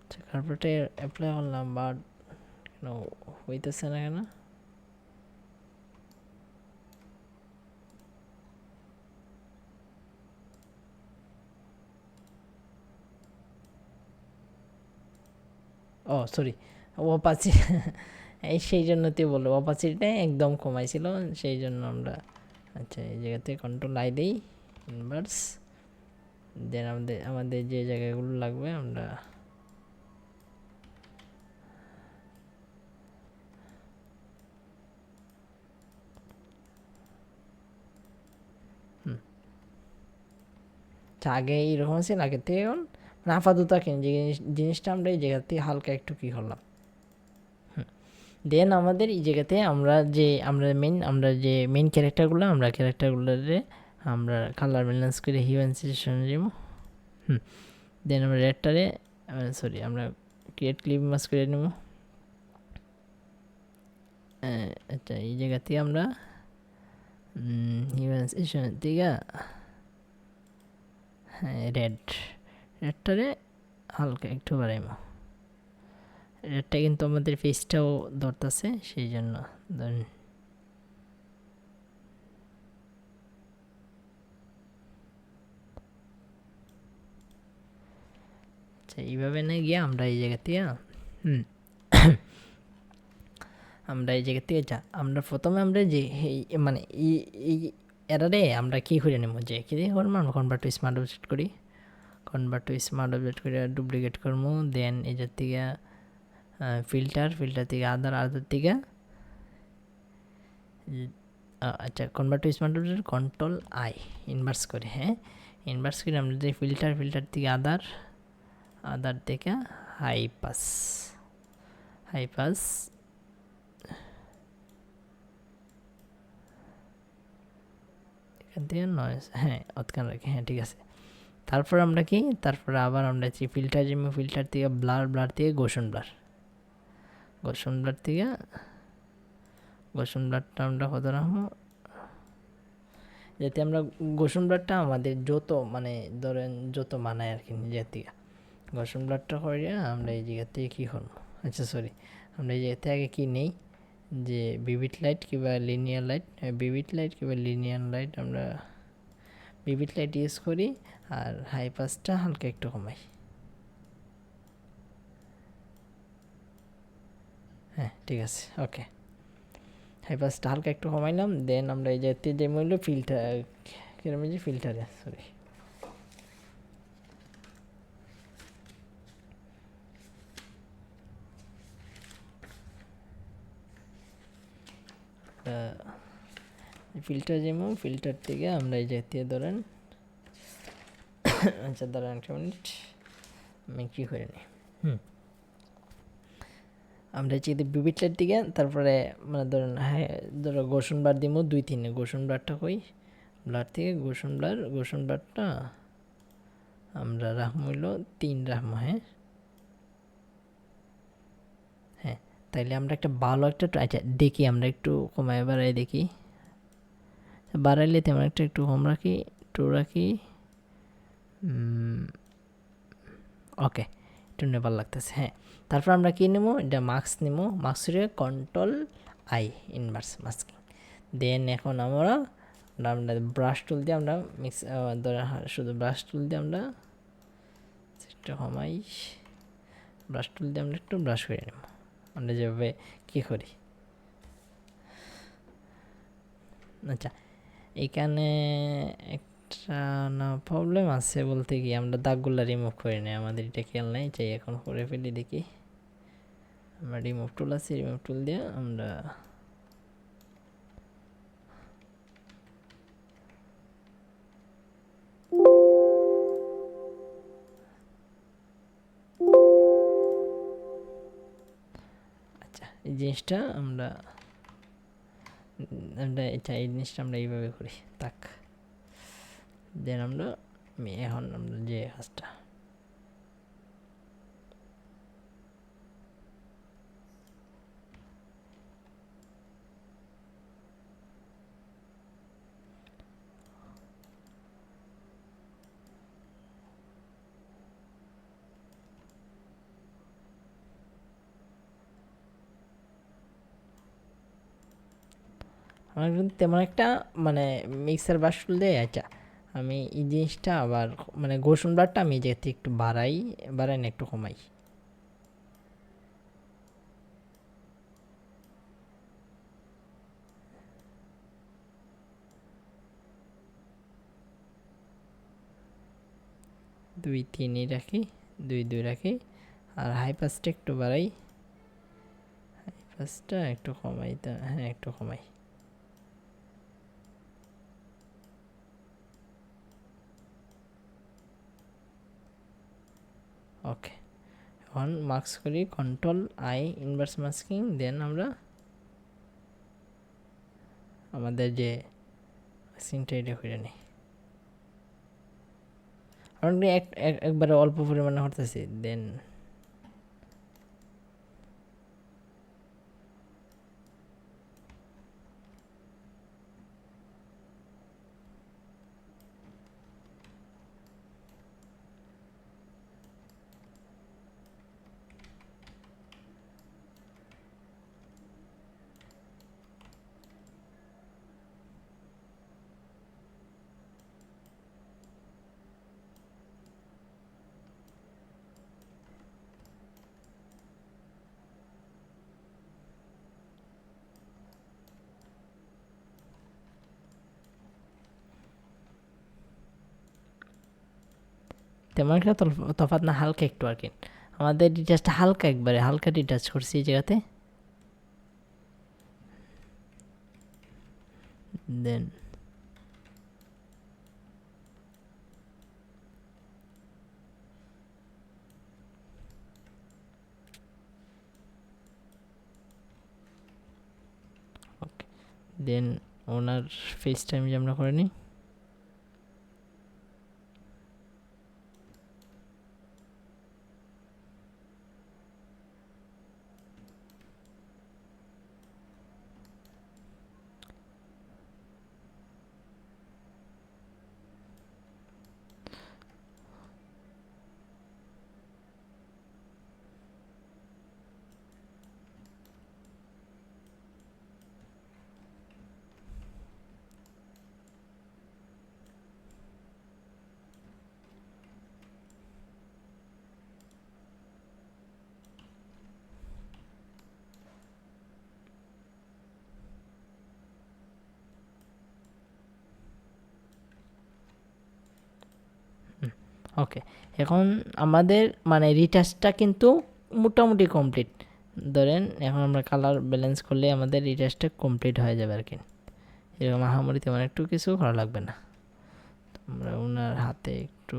আচ্ছা কার্ভটা অ্যাপ্লাই করলাম, বাট কেন হইতেছে না কেন? সরি ওপাচি এই সেই জন্য তুই বললো ওপাচিটা একদম কমাইছিল, সেই জন্য আমরা আচ্ছা এই জায়গাতে কন্ট্রোল আই দিই ইনভার্স, দেন আমাদের যে জায়গাগুলো লাগবে আমরা আগে এইরকম আছে আগে থেকে এখন মানে আপাতত যে জিনিসটা আমরা এই জায়গা থেকে হালকা একটু কী করলাম, দেন আমাদের এই জায়গাতে আমরা যে মেইন ক্যারেক্টারগুলো আমরা কালার ব্যালেন্স করে হিউম্যানাইজেশন দিব, দেন আমরা রেডটারে সরি আমরা ক্রিয়েট ক্লিপ মাস্ক করে নেব, আচ্ছা এই জায়গাতে আমরা হিউম্যানাইজেশন থেকে রেডটারে হালকা একটু বাড়াইব, রেডটা কিন্তু আমাদের ফেসটাও ধরতেছে, সেই জন্য ধরেন আচ্ছা এইভাবে না গিয়ে আমরা এই জায়গা থেকে আমরা এই জায়গা থেকে আমরা প্রথমে আমরা যে মানে এই এরারে আমরা কী করে নেব, যে কী দিয়ে করবো আমরা কনভার্ট টু স্মার্ট অবজেক্ট করি, কনভার্ট টু স্মার্ট অবজেক্ট করে ডুপ্লিকেট করবো, দেন এটার থেকে ফিল্টার থেকে আদার থেকে আচ্ছা convert to smart object control I inverse করে, হ্যাঁ ইনভার্স করে আমরা যে ফিল্টার থেকে আদার থেকে হাই পাস এখান থেকে নয়েজ, হ্যাঁ অতখান রাখি, হ্যাঁ ঠিক আছে। তারপর আমরা আবার আমরা ফিল্টার থেকে ব্লার থেকে গোশন ব্লার থেকে গোশন ব্লারটা আমরা কত রাখবো, যাতে আমরা গোশন ব্লারটা আমাদের যত মানে ধরেন যত মানায় আর কি নিজের থেকে গোশন ব্লারটা করে আমরা এই জায়গা থেকে কী করবো, আচ্ছা সরি আমরা এই জায়গা থেকে আগে কী নেই যে ভিভিড লাইট কিংবা লিনিয়ার লাইট, আমরা ভিভিড লাইট ইউজ করি আর হাই পাসটা হালকা একটু কমাই, হ্যাঁ ঠিক আছে ওকে, হাই পাসটা হালকা একটু কমাইলাম, দেন আমরা এই জায়গাতে যে মূল্য ফিল্টারে সরি ফিল্টার থেকে আমরা এই জাতীয় ধরেন আচ্ছা ধরেন একটা মিনিট আমি কী করে নিই আমরা যদি বিবিটলের দিকে তারপরে মানে ধরুন হ্যাঁ ধরো গোসন বার দিব 2-3 গোসন ব্লারটা কই ব্লার থেকে গোসন ব্লারটা আমরা রাখবো হইল 3 রাখবো। হ্যাঁ তাইলে আমরা একটা ভালো একটা আচ্ছা দেখি আমরা একটু কমায় বাড়াই দেখি, বাড়াইলে তেমন একটা একটু কম রাখি 2 রাখি। ওকে একটু নেবার লাগতেছে। হ্যাঁ তারপর আমরা কি নেবো, এটা মাস্ক নেবো, মাস্কের কন্ট্রোল আই ইনভার্স মাস্কিং। দেন এখন আমরা ব্রাশ টুল দিয়ে আমরা মিক্স শুধু ব্রাশ টুল দিয়ে আমরা একটু কমাই, ব্রাশ টুল দিয়ে আমরা একটু ব্রাশ করে নেব আমরা যেভাবে কী করি। আচ্ছা এখানে একটা না প্রবলেম আছে বলতে কি আমরা দাগগুলো রিমুভ করে নিই, আমাদের এটা খেয়াল নাই, চাই এখন করে ফেলি দেখি। আমরা রিমুভ টুল আছে, রিমুভ টুল দিয়ে আমরা আচ্ছা এই জিনিসটা আমরা আচ্ছা এই জিনিসটা আমরা এইভাবে করি তাক। দেন আমরা এখন আমরা যে কাজটা আমার কিন্তু তেমন একটা মানে মিক্সার ব্রাশ টুল দিয়ে আচ্ছা আমি এই জিনিসটা আবার মানে গোসন ব্লাডটা আমি যেতে একটু বাড়াই না একটু কমাই। দুই তিনই রাখি, 2 রাখি, আর হাই পাসটা একটু বাড়াই, হাই পাসটা একটু কমাই, হ্যাঁ একটু কমাই। ওকে এখন মাস্ক করি কন্ট্রোল আই ইনভার্স মাস্কিং, দেন আমরা আমাদের যে মাস্কিংটা এটা করে নিই। আমরা একবারে অল্প পরিমাণে করতেছি দেন তেমন একটা তফাৎ না, হালকা একটু আর কি। আমাদের ডিটাচটা হালকা একবারে হালকা ডিটাচ করছি এই জায়গাতে। দেন ওকে দেন ওনার ফেস টাইম যে আমরা করে নিই। ওকে এখন আমাদের মানে রিটাচটা কিন্তু মোটামুটি কমপ্লিট। ধরেন এখন আমরা কালার ব্যালেন্স করলে আমাদের রিটাচটা কমপ্লিট হয়ে যাবে আর কি, এরকম আহামরি তেমন একটু কিছু করা লাগবে না। আমরা ওনার হাতে একটু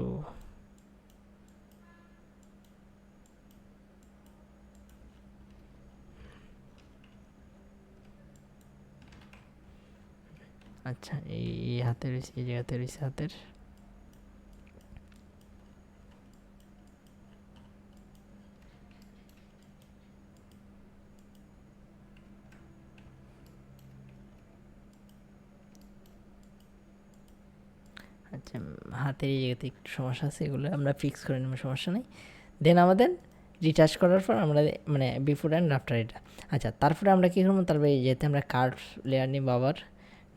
আচ্ছা এই হাতের হইছে, এই জায়গাতে রয়েছে হাতের। আচ্ছা হাতের এই জায়গাতে একটু সমস্যা আছে, এগুলো আমরা ফিক্স করে নেব, সমস্যা নেই। দেন আমাদের রিটাচ করার পর আমরা মানে বিফোর অ্যান্ড আফটার এটা। আচ্ছা তারপরে আমরা কী করবো, তারপরে যেহেতু আমরা কার্ভ লেয়ার নিব আবার,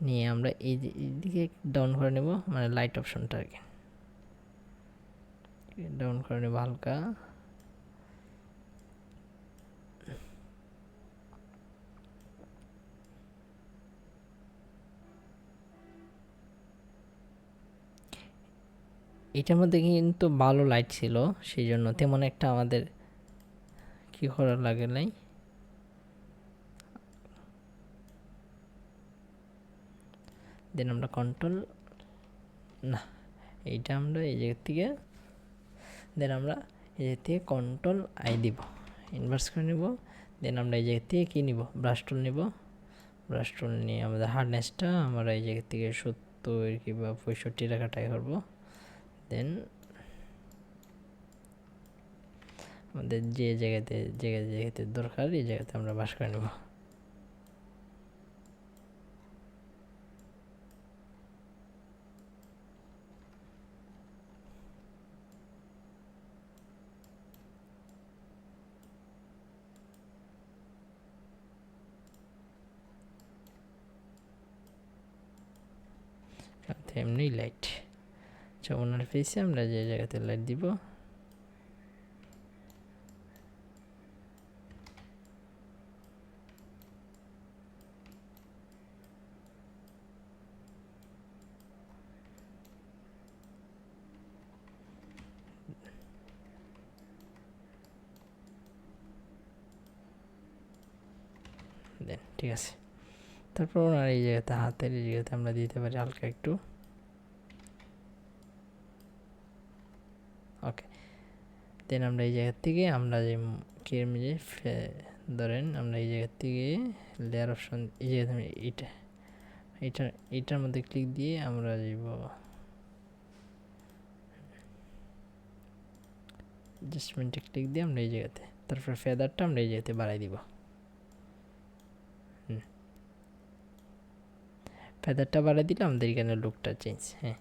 নিয়ে আমরা এইদিকে ডাউন করে নেব, মানে লাইট অপশনটা আর কি ডাউন করে নেব হালকা। এটার মধ্যে কিন্তু ভালো লাইট ছিল, সেই জন্য তেমন একটা আমাদের কি করার লাগে নাই। দেন আমরা কন্ট্রোল, না এইটা আমরা এই জায়গার থেকে, দেন আমরা এই জায়গা থেকে কন্ট্রোল আই দিব, ইনভার্স করে নেব। দেন আমরা এই জায়গা থেকে কী নিব, ব্রাশ টুল নিব। ব্রাশ টুল নিয়ে আমাদের হার্ডনেসটা আমরা এই জায়গা থেকে 70 কিংবা 65 টাকা ট্রাই করবো। দেন আমাদের যে জায়গাতে দরকার এই জায়গাতে আমরা বাস করে নেব। এমনি লাইট, আচ্ছা ওনার ফেসে আমরা যে জায়গাতে লাইট দিব, দেন ঠিক আছে। তারপর ওনার এই জায়গাতে হাতের এই জায়গাতে আমরা দিতে পারি হালকা একটু, ওকে। দেন আমরা এই জায়গার থেকে আমরা যে কিরম যে ধরেন আমরা এই জায়গার থেকে লেয়ার অপশন এই জায়গাতে এইটার মধ্যে ক্লিক দিয়ে আমরা যাব অ্যাডজাস্টমেন্টে ক্লিক দিয়ে আমরা এই জায়গাতে, তারপর ফেদারটা আমরা এই জায়গাতে বাড়াই দিব। ফেদারটা বাড়াই দিলে আমাদের এখানে লুকটা চেঞ্জ, হ্যাঁ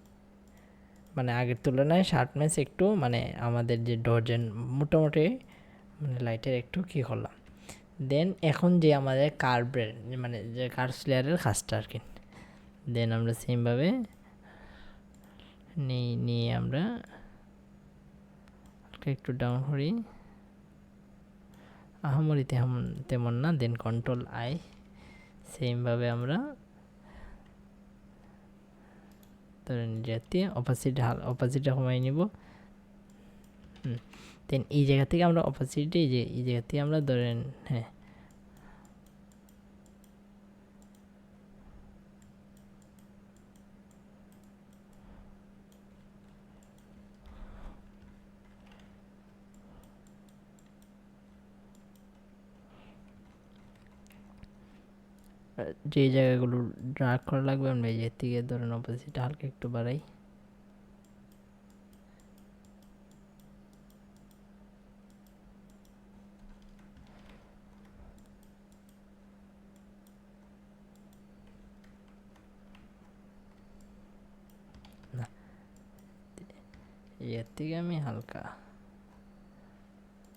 মানে আগের তুলনায় শার্পনেস একটু মানে আমাদের যে ডজন মোটামুটি মানে লাইটের একটু কী করলাম। দেন এখন যে আমাদের কার্ভের মানে যে কার্ভস লেয়ারের কাজটা আর কি, দেন আমরা সেমভাবে নিয়ে আমরা একটু ডাউন করি, আহামরি তেমন না। দেন কন্ট্রোল আই, সেমভাবে আমরা ধরেন যাতে অপাসিটি কমাই নিব। দেন এই জায়গা থেকে আমরা অপাসিটি এই জায়গা থেকে আমরা ধরেন হ্যাঁ যে জায়গাগুলো ডার্ক করা লাগবে আমরা এই জায়গা থেকে ধরেন অপাসিটি হালকা একটু বাড়াই। এর থেকে আমি হালকা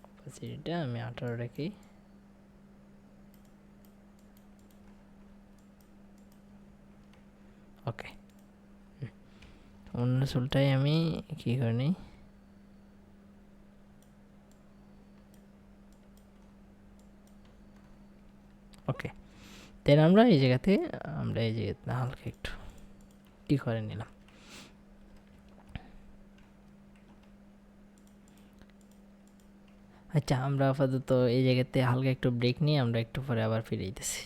অপাসিটিটা আমি 18 রাখি। ওকে, অন্য চুলটাই আমি কী করে নিই, ওকে। দেন আমরা এই জায়গাতে হালকা একটু কী করে নিলাম। আচ্ছা আমরা আপাতত এই জায়গাতে হালকা একটু ব্রেক নিয়ে আমরা একটু পরে আবার ফিরে যেতেছি।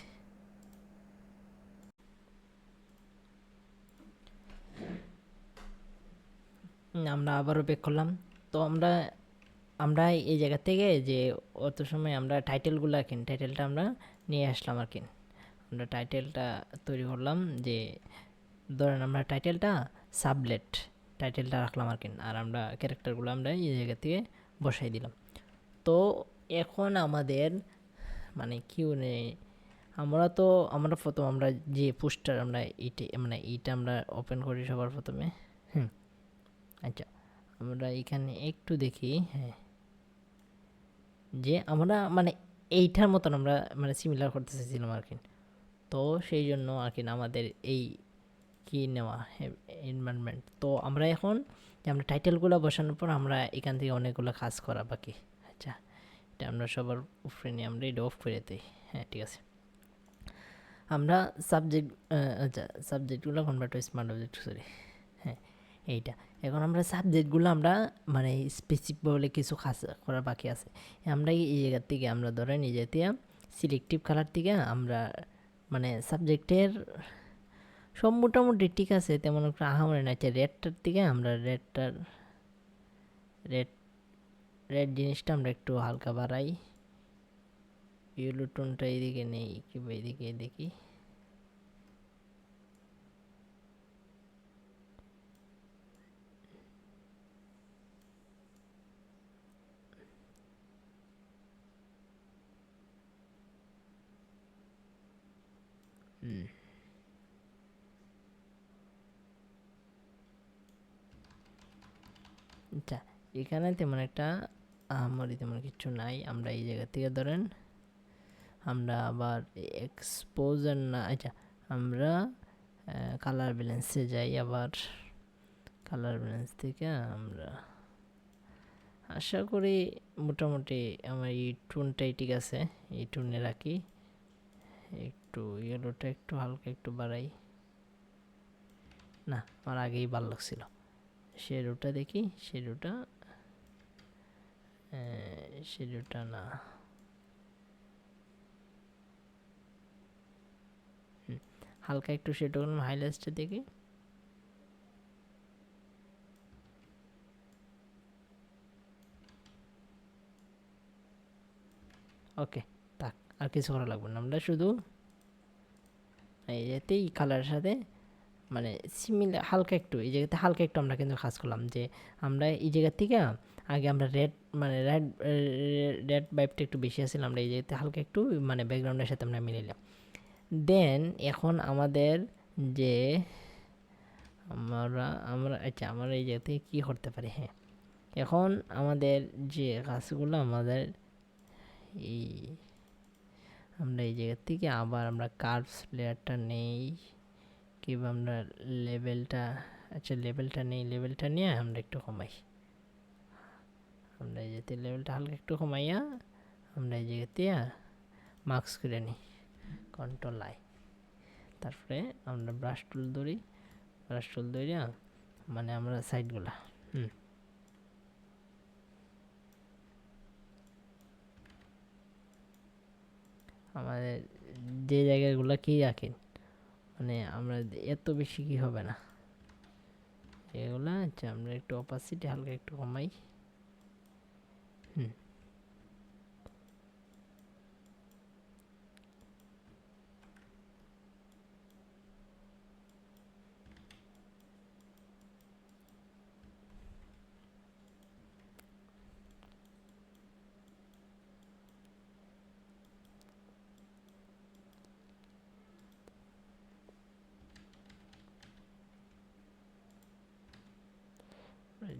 আমরা আবারও ব্রেক করলাম। তো আমরা এই জায়গা থেকে যে অত সময় আমরা টাইটেলটা আমরা নিয়ে আসলাম আর কি। আমরা টাইটেলটা তৈরি করলাম যে ধরেন আমরা টাইটেলটা সাবলেট টাইটেলটা রাখলাম আর কি, আর আমরা ক্যারেক্টারগুলো আমরা এই জায়গা থেকে বসাই দিলাম। তো এখন আমাদের মানে কিউ নেই, আমরা প্রথম আমরা যে পোস্টার আমরা এইটা আমরা ওপেন করি সবার প্রথমে। হুম, আচ্ছা, আমরা এখানে একটু দেখি। হ্যাঁ, যে আমরা এইটার মতন আমরা সিমিলার করতে চাইছিলাম আর কি। তো সেই জন্য আর কি আমাদের এই কি নেওয়া এনভায়রনমেন্ট। তো আমরা এখন যে আমরা টাইটেলগুলো বসানোর পর আমরা এখান থেকে অনেকগুলো কাজ করা বাকি। আচ্ছা, এটা আমরা সবার উপরে নিয়ে আমরা এটা অফ করে দিই। হ্যাঁ, ঠিক আছে। আমরা সাবজেক্ট, আচ্ছা, সাবজেক্টগুলো convert to smart object, sorry. হ্যাঁ, এইটা এখন আমরা সাবজেক্টগুলো আমরা স্পেসিফিক বলে কিছু কাজ করার বাকি আছে। আমরা এই জায়গার থেকে আমরা ধরেন এই যে সিলেক্টিভ কালার থেকে আমরা সাবজেক্টের সব মোটামুটি ঠিক আছে, তেমন একটা আহামরি না। রেডটার থেকে আমরা রেড রেড জিনিসটা আমরা একটু হালকা বাড়াই, ইয়েলো টোনটা এইদিকে নেই কিংবা এইদিকে দেখি। আচ্ছা, এখানে তেমন একটা আহামরি তেমন কিছু নাই। আমরা এই জায়গা থেকে ধরেন আমরা আবার এক্সপোজার না, আচ্ছা, আমরা কালার ব্যালেন্সে যাই। আবার কালার ব্যালেন্স থেকে আমরা আশা করি মোটামুটি আমার এই টোনটাই ঠিক আছে, এই টোনে রাখি। একটু ইয়েলোটা একটু হালকা একটু বাড়াই, না আমার আগেই ভালো লাগছিল। শেডোটা দেখি, শেডোটা না, হালকা একটু শেডো করলাম, হাইলাইটসটা দেখি। ওকে, থাক, আর কিছু করা লাগবে না। আমরা শুধু এই জায়গাতেই কালারের সাথে সিমিলার হালকা একটু, এই জায়গাতে হালকা একটু আমরা কিন্তু কাজ করলাম যে আমরা এই জায়গা থেকে আগে আমরা রেড রেড রেড ভাইবটা একটু বেশি আসছিল, আমরা এই জায়গাতে হালকা একটু ব্যাকগ্রাউন্ডের সাথে আমরা মিলাইলাম। দেন এখন আমাদের যে আমরা আচ্ছা, আমরা এই জায়গা থেকে কী করতে পারি। হ্যাঁ, এখন আমাদের যে কাজগুলো আমাদের এই আমরা এই জায়গা থেকে আবার আমরা কার্ভস লেয়ারটা নেই কিংবা আমরা লেভেলটা, আচ্ছা লেভেলটা নেই, লেভেলটা নিয়ে আমরা একটু কমাই। আমরা এই জায়গাতে লেভেলটা হালকা একটু কমাইয়া আমরা এই জায়গাতে মার্কস করে নিই, কন্ট্রোল আই। তারপরে আমরা ব্রাশ টুল ধরি, ব্রাশ টুল ধরিয়া আমরা সাইডগুলা আমাদের যে জায়গাগুলো কি রাখেন আমরা এত বেশি কি হবে না এগুলা। আচ্ছা, আমরা একটু অপাসিটি হালকা একটু কমাই।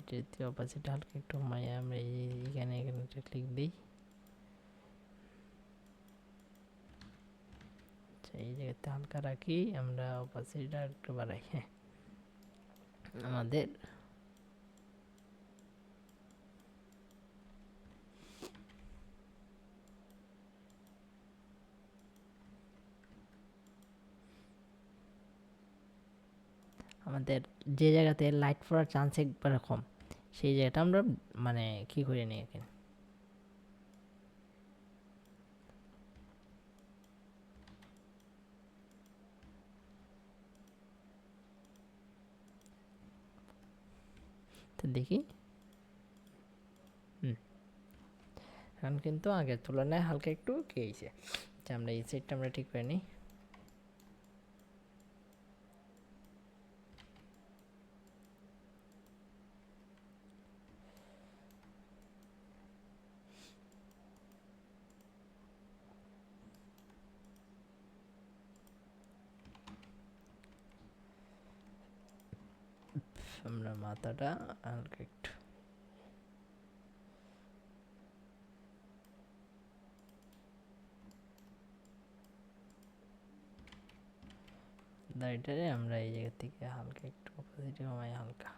যেহেতু অপাসিটি হালকা একটু কমাই, আমরা এখানে একটা ক্লিক দিই। আচ্ছা, এই জায়গাতে হালকা রাখি, আমরা অপাসিটিটা একটু বাড়াই। হ্যাঁ, আমাদের আমাদের যে জায়গাতে লাইট পড়ার চান্স একবারে কম, সেই জায়গাটা আমরা কি করে নিই এখানে। তো দেখি, এখন কিন্তু আগের তুলনায় হালকা একটু কি হয়েছে। আচ্ছা, আমরা এই সাইডটা আমরা ঠিক করে নিই। আমরা মাথাটা হালকা একটু দাড়িটারে আমরা এই জায়গা থেকে হালকা একটু অপোজিটে কমাই হালকা।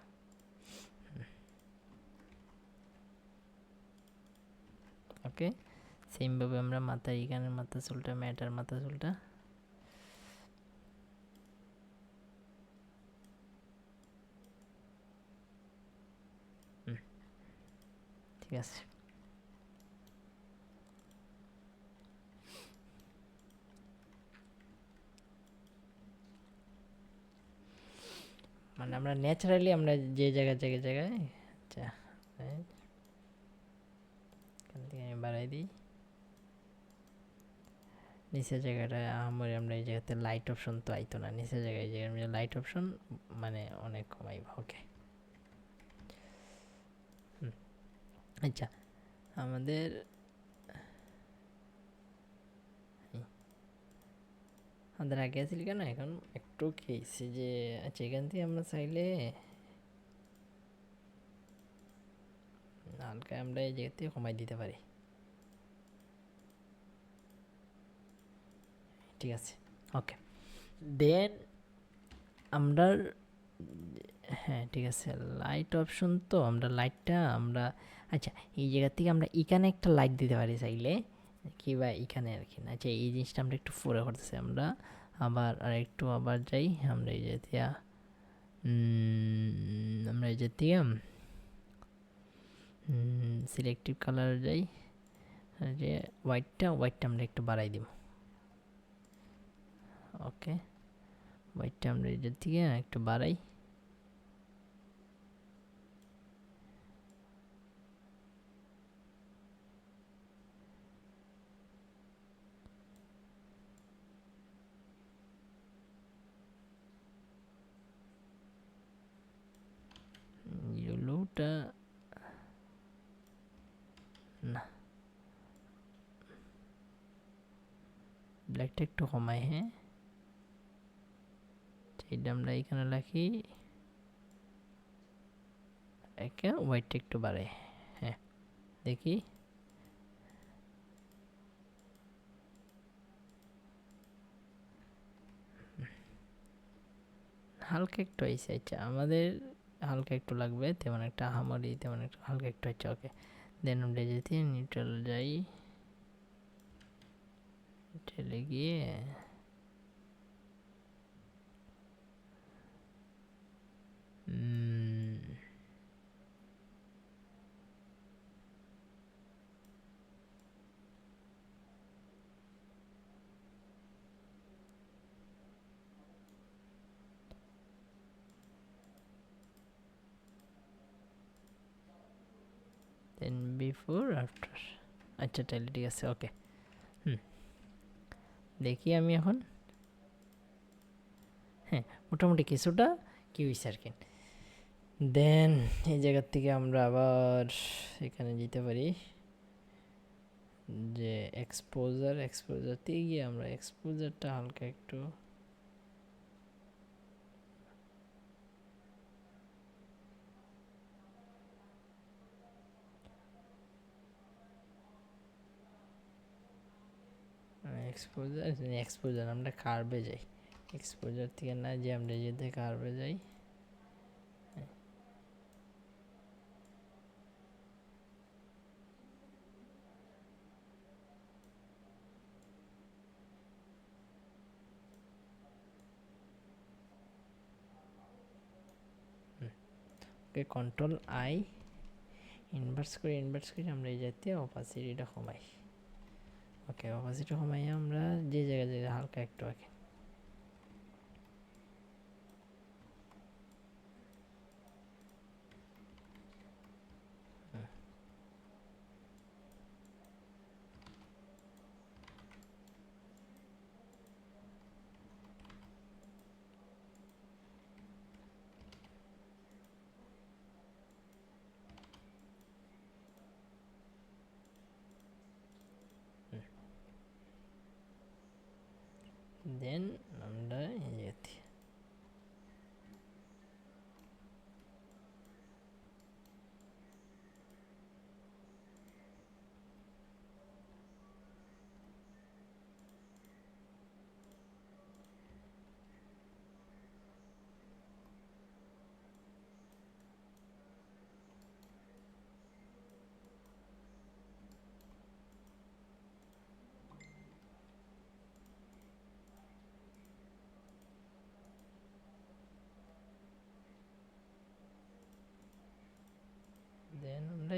ওকে, সেমভাবে আমরা মাথায় এখানের মাথা চুলটা, ম্যাটার মাথা চুলটা ঠিক আছে। মানে আমরা ন্যাচারালি আমরা যে জায়গায় আচ্ছা এখান থেকে আমি বাড়াই দিই নিচের জায়গাটা আমার। আমরা এই জায়গাতে লাইট অপশন তো আইতো না, নিচের জায়গায় এই জায়গায় লাইট অপশন মানে অনেক কমাইব। ওকে, আচ্ছা আমাদের আমাদের আগে আছিল কেন, এখন একটু খেয়েছি যে আচ্ছা এখান থেকে আমরা চাইলে হালকা আমরা এই জায়গা থেকে কমাই দিতে পারি। ঠিক আছে, ওকে। দেন আমরা হ্যাঁ ঠিক আছে, লাইট অপশন তো আমরা লাইটটা আমরা আচ্ছা এই জায়গা থেকে আমরা এখানে একটা লাইট দিতে পারি চাইলে, কি বা এখানে আর কি না। আচ্ছা এই জিনিসটা আমরা একটু পুরো করতেছি। আমরা আবার আর একটু আবার যাই, আমরা এই যে দিয়া আমরা এই যে দিয়া সিলেক্টিভ কালার যাই, যে হোয়াইটটা আমরা একটু বাড়াই দিব। ওকে, হোয়াইটটা আমরা এই যে থেকে একটু বাড়াই। ইয়েলোটা না, ব্ল্যাকটা একটু কমাই। হ্যাঁ এইটা আমরা এখানে রাখি, একে হোয়াইটটা একটু বাড়াই। হ্যাঁ দেখি হালকা একটু আইসে। আচ্ছা আমাদের হালকা একটু লাগবে, তেমন একটা আহামরি তেমন একটা হালকা একটু হচ্ছে। ওকে, দেন আমরা যেতে নিউট্রাল যাই, নিউট্রালে গিয়ে দেন বিফোর আফটার। আচ্ছা তাহলে ঠিক আছে। ওকে, দেখি আমি এখন হ্যাঁ মোটামুটি কিছুটা কি হয়েছে আর কি। দেন এই জায়গার থেকে আমরা আবার এখানে যেতে পারি, যে এক্সপোজার থেকে গিয়ে আমরা এক্সপোজারটা হালকা একটু এক্সপোজার আমরা কার্ভে যাই, এক্সপোজার থেকে না যে আমরা যেতে কার্ভে যাই। ওকে, কন্ট্রোল আই ইনভার্স করে আমরা এই জাতীয় অপাসিটিটা কমাই। ওকে, অপাসিটি কমাই আমরা যে জায়গায় হালকা একটু আগে দেন আমরা এই জায়গাতে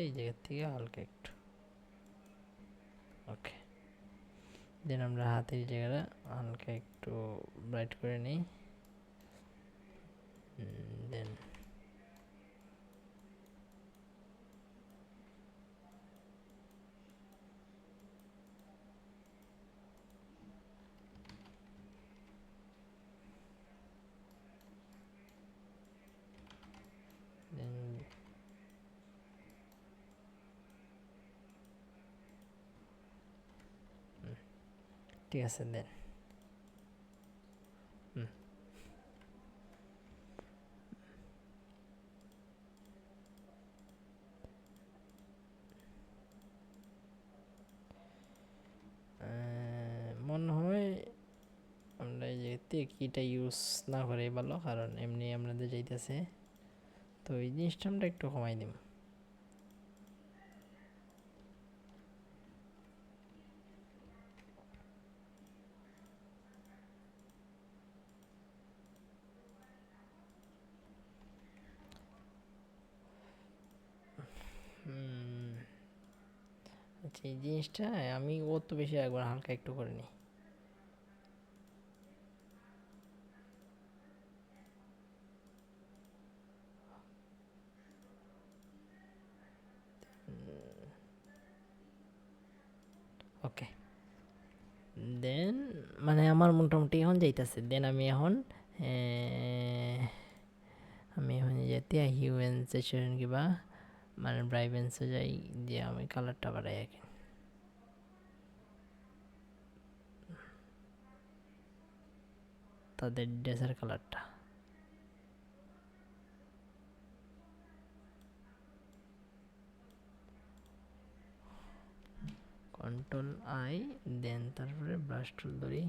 এই জায়গার থেকে হালকা একটু, ওকে। দেন আমরা হাতের জায়গাটা হালকা একটু ব্রাইট করে নিই। দেন দেন ঠিক আছে। দেন মনে হয় আমরা এই জায়গাতে কিটা ইউজ না করে ভালো, কারণ এমনি আপনাদের যাইতেছে, তো এই জিনিসটা আমরা একটু কমাই দিব। আচ্ছা, এই জিনিসটা আমি অত বেশি একবার হালকা একটু করে নিই। ওকে, দেন মানে আমার মোটামুটি এখন যাইতেছে। দেন আমি এখন যেতে হিউম্যান কিবা মানে ব্রাইভেন্সে যাই, দিয়ে আমি কালারটা বাড়াই আর কি, তাদের ড্রেসের কালারটা। কন্ট্রোল আই, দেন তারপরে ব্রাশ টুল ধরি।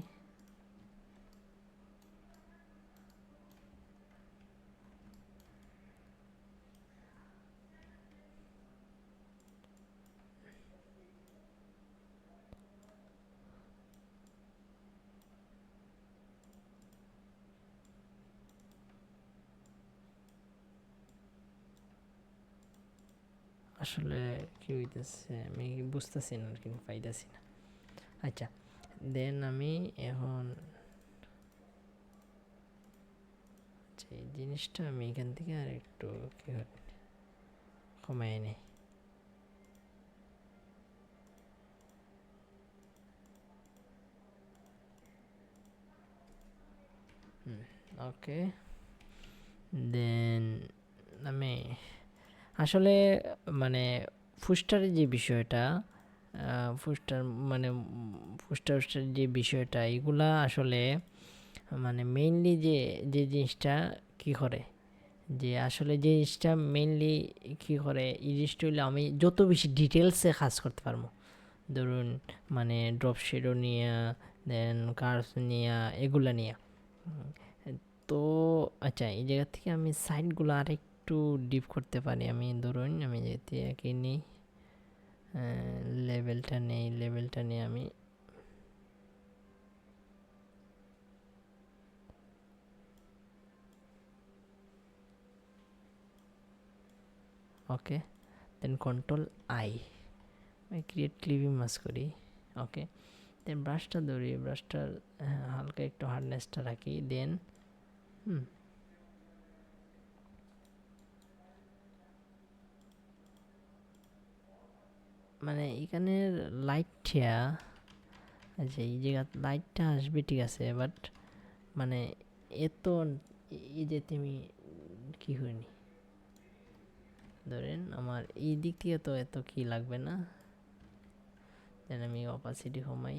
আসলে কি হইতেছে আমি বুঝতেছি না, কিন্তু পাইতেছি না। আচ্ছা, দেন আমি এখন এই জিনিসটা আমি এখান থেকে আর একটু কি কমাই নিই। ওকে, দেন আমি আসলে মানে ফুস্টারের যে বিষয়টা, ফুস্টার মানে ফুস্টার যে বিষয়টা, এগুলা আসলে মানে মেইনলি যে যে জিনিসটা কী করে, যে আসলে যে জিনিসটা মেইনলি কী করে, এই জিনিসটা হলে আমি যত বেশি ডিটেলসে কাজ করতে পারবো, ধরুন মানে ড্রপ শেডো নিয়ে, দেন কার্ভস নিয়ে, এগুলা নিয়ে। তো আচ্ছা, এই জায়গা থেকে আমি সাইডগুলো আরেকটু ডিপ করতে পারি। আমি ধরুন আমি যেতে একই নিই, লেভেলটা নিয়ে আমি ওকে, দেন কন্ট্রোল আই, আমি ক্রিয়েট ক্লিপিং মাস্ক করি। ওকে, দেন ব্রাশটা ধরি, ব্রাশটার হালকা একটু হার্ডনেসটা রাখি। দেন মানে এখানের লাইটটা, আচ্ছা এই জায়গা লাইটটা আসবে ঠিক আছে, বাট মানে এত এই যে তুমি কি হয়নি, ধরেন আমার এই দিক থেকে তো এত কি লাগবে না। দেন আমি অপাসিটি কমাই,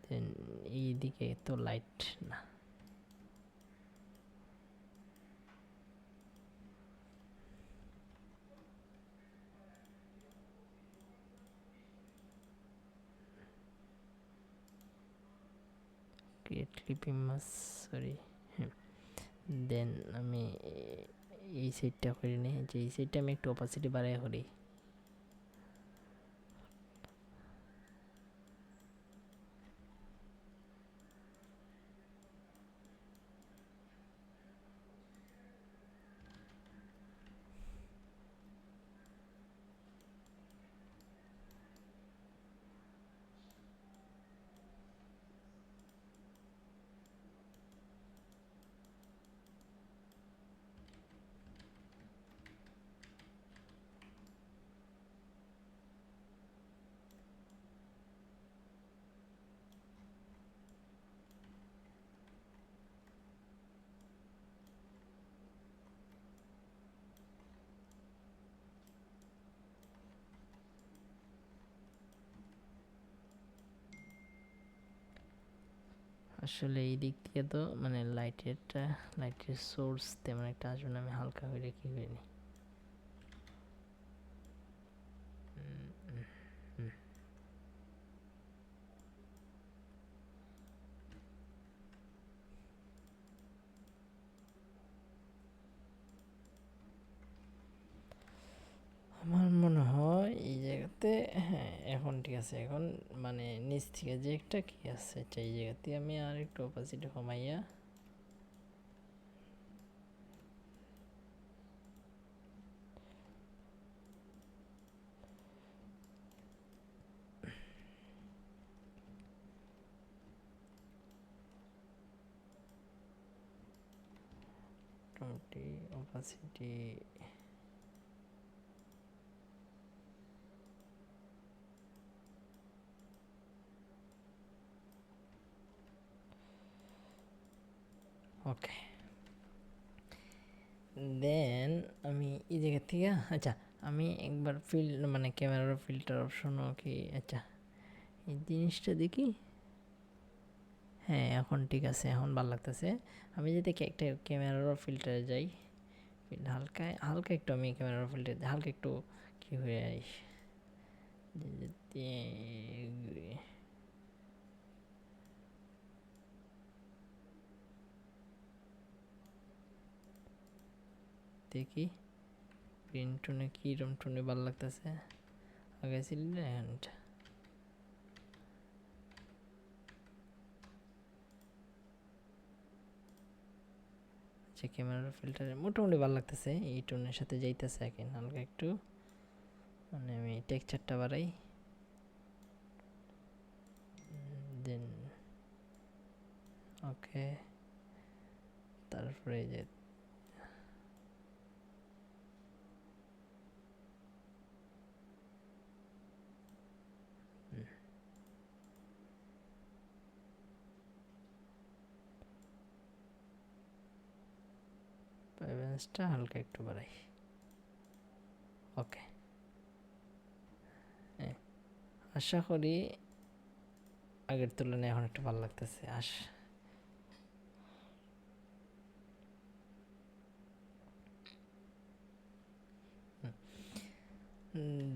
দেন এই দিকে তো লাইট না, ক্রিয়েট ক্লিপিং মাস, সরি। দেন আমি এই সাইডটা করে নিই, যে এই সাইডটা আমি একটু অপাসিটি বাড়াই করি। আসলে এই দিক থেকে তো মানে লাইটের সোর্স তেমন একটা আসবে না, আমি হালকা করে কি করে নিই। আমার মনে হয় এই জায়গাতে, হ্যাঁ এখন ঠিক আছে। এখন মানে নিচ থেকে যে একটা কি আছে, আচ্ছা এই জায়গাতে আমি আর একটু অপাসিটি কমাইয়া মোটামুটি অপাসিটি ওকে। দেন আমি এই জায়গা থেকে, আচ্ছা আমি একবার মানে ক্যামেরার ফিল্টার অপশনও কি, আচ্ছা এই জিনিসটা দেখি। হ্যাঁ এখন ঠিক আছে, এখন ভালো লাগতেছে। আমি যদি একটা ক্যামেরারও ফিল্টারে যাই, হালকা হালকা একটু আমি ক্যামেরার ফিল্টার হালকা একটু কি হয়ে আইস দেখি গ্রিন টোনে কীরম টোনে ভালো লাগতেছে। আগে ছিল আচ্ছা ক্যামেরার ফিল্টারে মোটামুটি ভালো লাগতেছে, এই টোনের সাথে যাইতেছে। এখন হালকা একটু মানে আমি টেক্সচারটা বাড়াই, দেন ওকে। তারপরে যে ব্যালেন্সটা হালকা একটু বাড়াই, ওকে। হ্যাঁ আশা করি আগের তুলনায় এখন একটু ভালো লাগতেছে।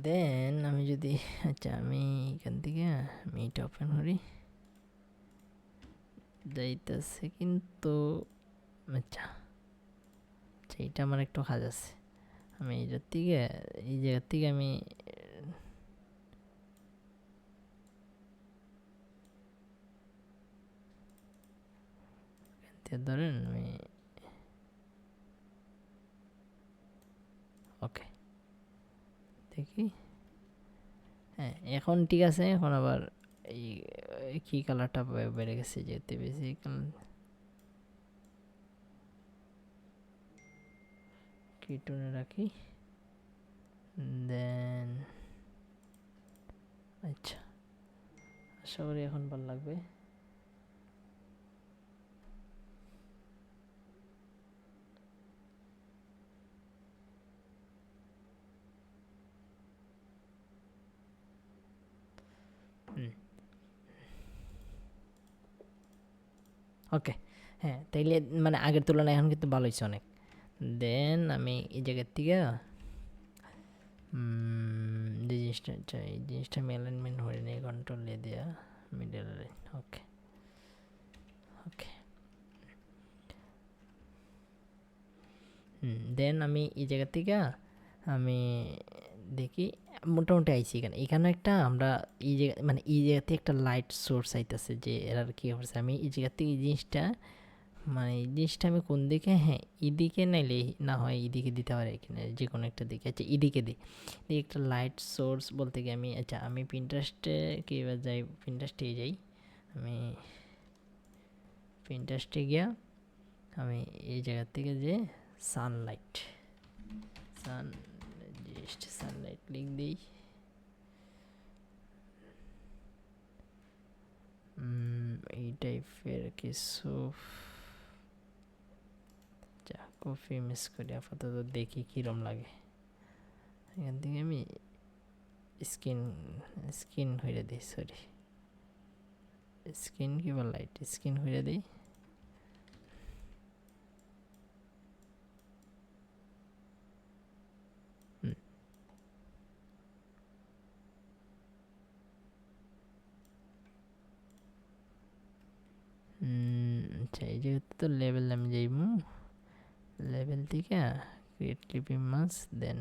দেন আমি যদি, আচ্ছা আমি এখান থেকে আমি এটা ওপেন করি, যাইতেছে কিন্তু আচ্ছা আচ্ছা এটা আমার একটু কাজ আছে। আমি এইটার থেকে এই জায়গার থেকে আমি ধরেন আমি ওকে দেখি। হ্যাঁ এখন ঠিক আছে। এখন আবার এই কি কালারটা বেড়ে গেছে যেতে বেশি কি টোনে রাখি। দেন আচ্ছা আশা করি এখন ভালো লাগবে। ওকে হ্যাঁ তাইলে মানে আগের তুলনায় এখন কিন্তু ভালো হয়েছে অনেক। দেন আমি এই জায়গার থেকে যে জিনিসটা চাই, এই জিনিসটা আমি অ্যালাইনমেন্ট হয়ে নিই, কন্ট্রোল দিয়ে দেওয়া মিডল লাইন, ওকে ওকে। দেন আমি এই জায়গা থেকে আমি দেখি মোটামুটি আইছি। এখানে এখানে একটা আমরা এই জায়গা মানে এই জায়গাতে একটা লাইট সোর্স আইতেছে, যে এরা কী করছে। আমি এই জায়গা থেকে এই জিনিসটা মানে এই জিনিসটা আমি কোন দিকে, হ্যাঁ এদিকে নাইলে না হয় এদিকে দিতে পারে, এখানে যে কোনো একটা দিকে। আচ্ছা এদিকে দিই, এদিকে একটা লাইট সোর্স বলতে গিয়ে আমি, আচ্ছা আমি পিন্টারেস্টে কি এবার যাই, পিন্টারেস্টে যাই আমি। পিন্টারেস্টে গিয়া আমি এই জায়গা থেকে যে সানলাইট সানলাইট লিখ দিই। এই টাইপের কিছু যা কপি মিস করি, আপাতত দেখি কীরম লাগে। এখান থেকে আমি স্কিন হয়ে দিই, সরি স্ক্রিন কিংবা লাইট স্ক্রিন হয়ে দিই। আচ্ছা এই জায়গাতে তো লেভেল আমি যাইব, লেভেল থেকে ক্রিয়েট ক্লিপিং মাস্ক, দেন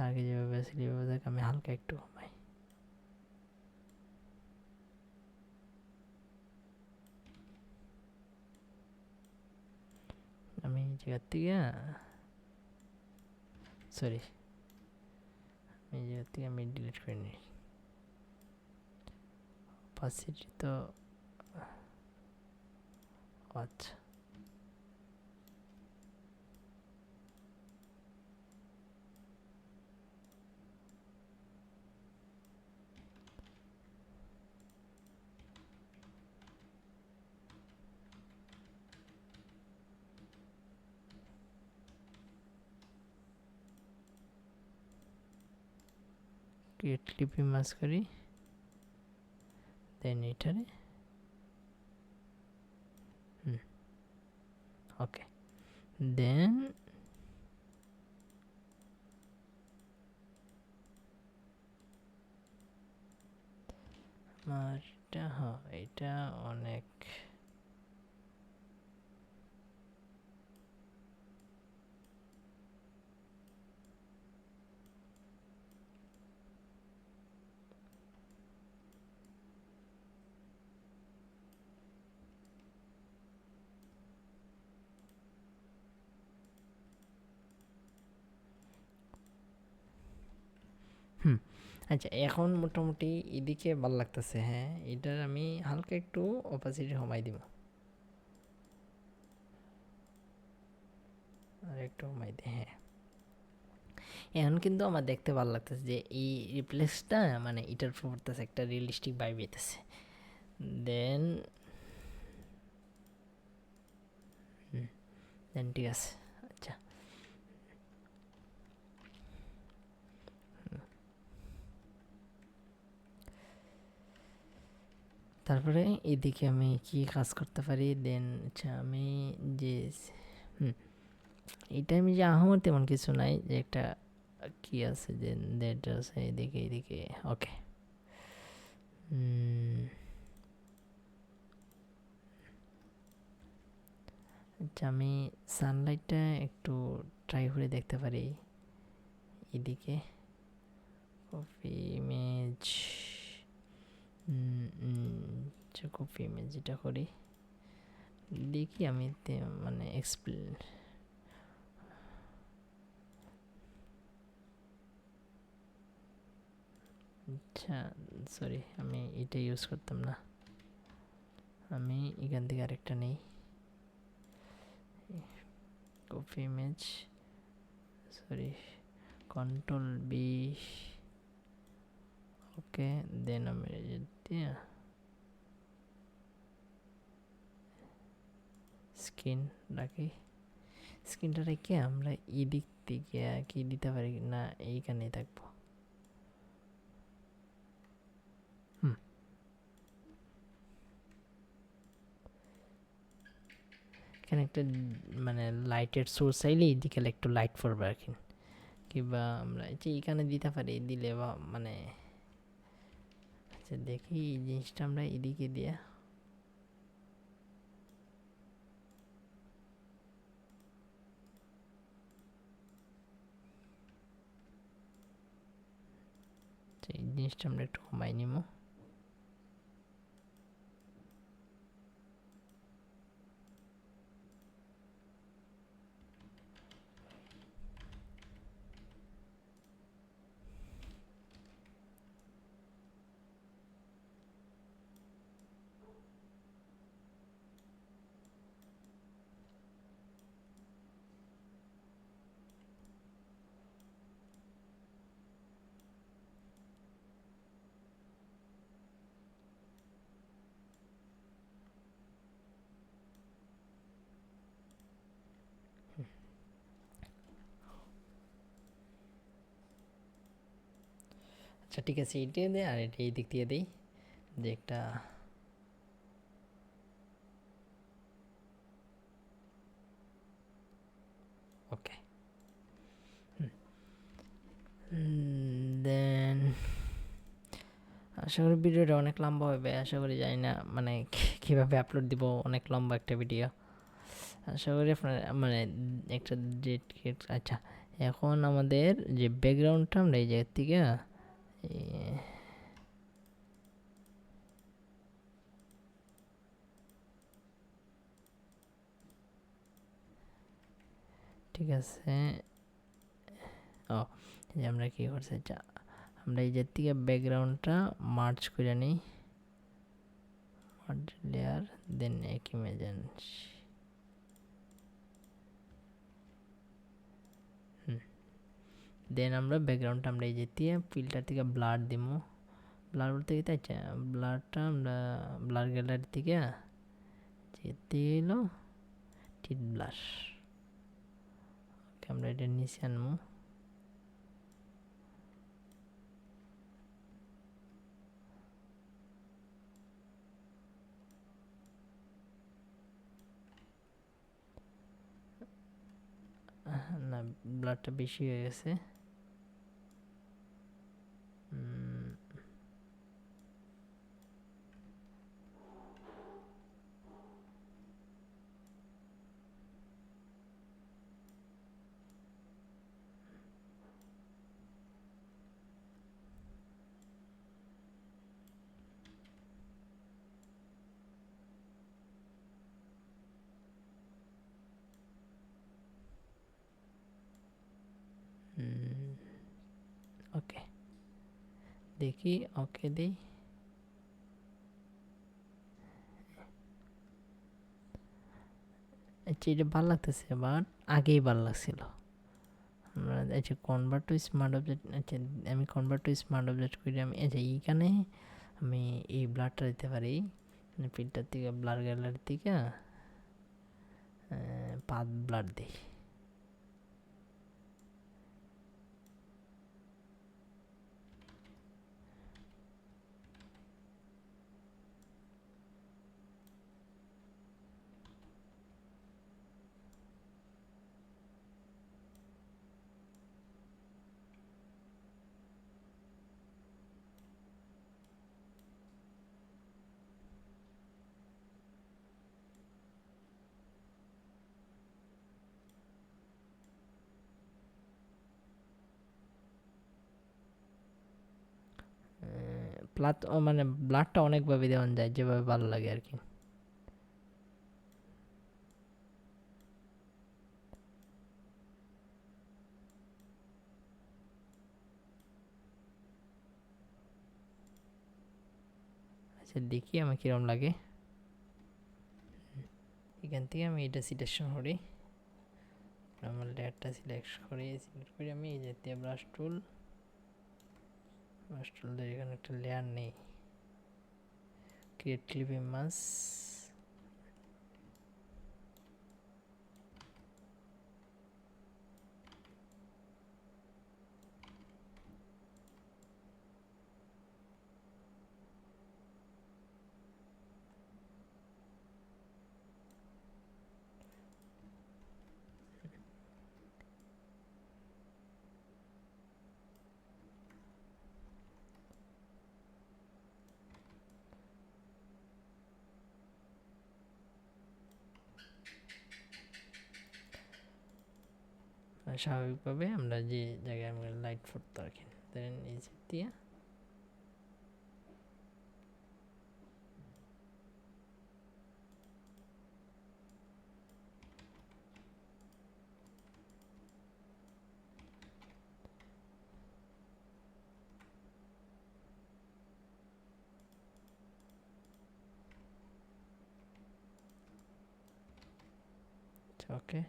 আগে যেভাবে আছে এভাবে দেখ, আমি হালকা একটু কমাই। আমি এই জায়গার থেকে সরি এই জায়গার থেকে আমি ডিলিট করে নিই। অপাসিটি তো আচ্ছা ক্রিয়েট ক্লিপিং মাস্ক করি, দেন এটারে ওকে, দেন আমার এটা হ্যাঁ এটা অনেক আচ্ছা এখন মোটামুটি এদিকে ভাল লাগতেছে। হ্যাঁ এটার আমি হালকা একটু অপাসিটি কমাই দিব, আর একটু কমাই দিই। হ্যাঁ এখন কিন্তু আমার দেখতে ভালো লাগতেছে যে এই রিপ্লেসটা মানে এটার পড়তেছে একটা রিয়েলিস্টিক ভাইব হইতেছে। দেন দেন ঠিক আছে। আচ্ছা তারপরে এদিকে আমি কি কাজ করতে পারি, দেন আচ্ছা আমি যে এই টাইমে যে আহমদ তেমন কিছু নাই, যে একটা কি আছে যে দেট আছে এদিকে এদিকে ওকে। আচ্ছা আমি সানলাইটটা একটু ট্রাই করে দেখতে পারি এদিকে, কপি ইমেজ আচ্ছা কপি ইমেজ যেটা করি দেখি আমি মানে এক্সপ্লেন আচ্ছা সরি আমি এটা ইউজ করতাম না, আমি এখান থেকে আরেকটা নেই copy image sorry control B okay, then আমি দিয়ে স্ক্রিন রাখি, স্ক্রিনটা রেখে আমরা এদিক থেকে কি দিতে পারি না এইখানেই থাকবো। এখানে একটা মানে লাইটের সোর্স চাইলে এদিকে একটু লাইট পড়বে আর কি, কিংবা আমরা যে এখানে দিতে পারি দিলে বা মানে আচ্ছা দেখি এই জিনিসটা আমরা এদিকে দিয়া এই জিনিসটা আমরা একটু কমাই নিব। আচ্ছা ঠিক আছে, এইটাই দেয় আর এটা এই দিক দিয়ে দিই যে একটা ওকে। দেন আশা করি ভিডিওটা অনেক লম্বা হবে, আশা করি, জানি না মানে কীভাবে আপলোড দিব, অনেক লম্বা একটা ভিডিও। আশা করি আপনার মানে একটা ডেট। আচ্ছা এখন আমাদের যে ব্যাকগ্রাউন্ডটা আমরা এই জায়গার থেকে ঠিক আছে। ও যে আমরা কী করছি, আচ্ছা আমরা এই জায়গার থেকে ব্যাকগ্রাউন্ডটা মার্চ করে নিই, মার্চ লেয়ার, দেন এক ইমেজেন্স। দেন আমরা ব্যাকগ্রাউন্ডটা আমরা এই যে দিয়ে ফিল্টার থেকে ব্লার দিব, ব্লার বলতে কি তাই, ব্লারটা আমরা ব্লার গ্যালারি থেকে যেতে এলো টিট ব্লার। ওকে আমরা এটা নিচে আনবো, না ব্লারটা বেশি হয়ে গেছে। ওকে দেখি, ওকে দিই। আচ্ছা এটা ভালো লাগতেছে, বাট আগেই ভালো লাগছিল। আমরা আচ্ছা কনভার্ট টু স্মার্ট অবজেক্ট, আচ্ছা আমি কনভার্ট টু স্মার্ট অবজেক্ট করি, আমি আচ্ছা এইখানে আমি এই ব্লারটা দিতে পারি, মানে ফিল্টার থেকে ব্লার গ্যালারি থেকে পাথ ব্লার দিই। প্লাট মানে ব্লাডটা অনেকভাবে দেওয়া যায়, যেভাবে ভালো লাগে আর কি। আচ্ছা দেখি আমার কীরকম লাগে। এখান থেকে আমি এটা সিলেকশন করি, আমার লেয়ারটা সিলেক্ট করি আমি এই জাতীয় ব্রাশ টুল দিয়ে এখানে একটা লেয়ার নেই, ক্রিয়েট ক্লিপ ইমেজ। স্বাভাবিকভাবে আমরা যে জায়গায় আমরা লাইট ফুটতে রাখি, দেন এই দিয়ে ওকে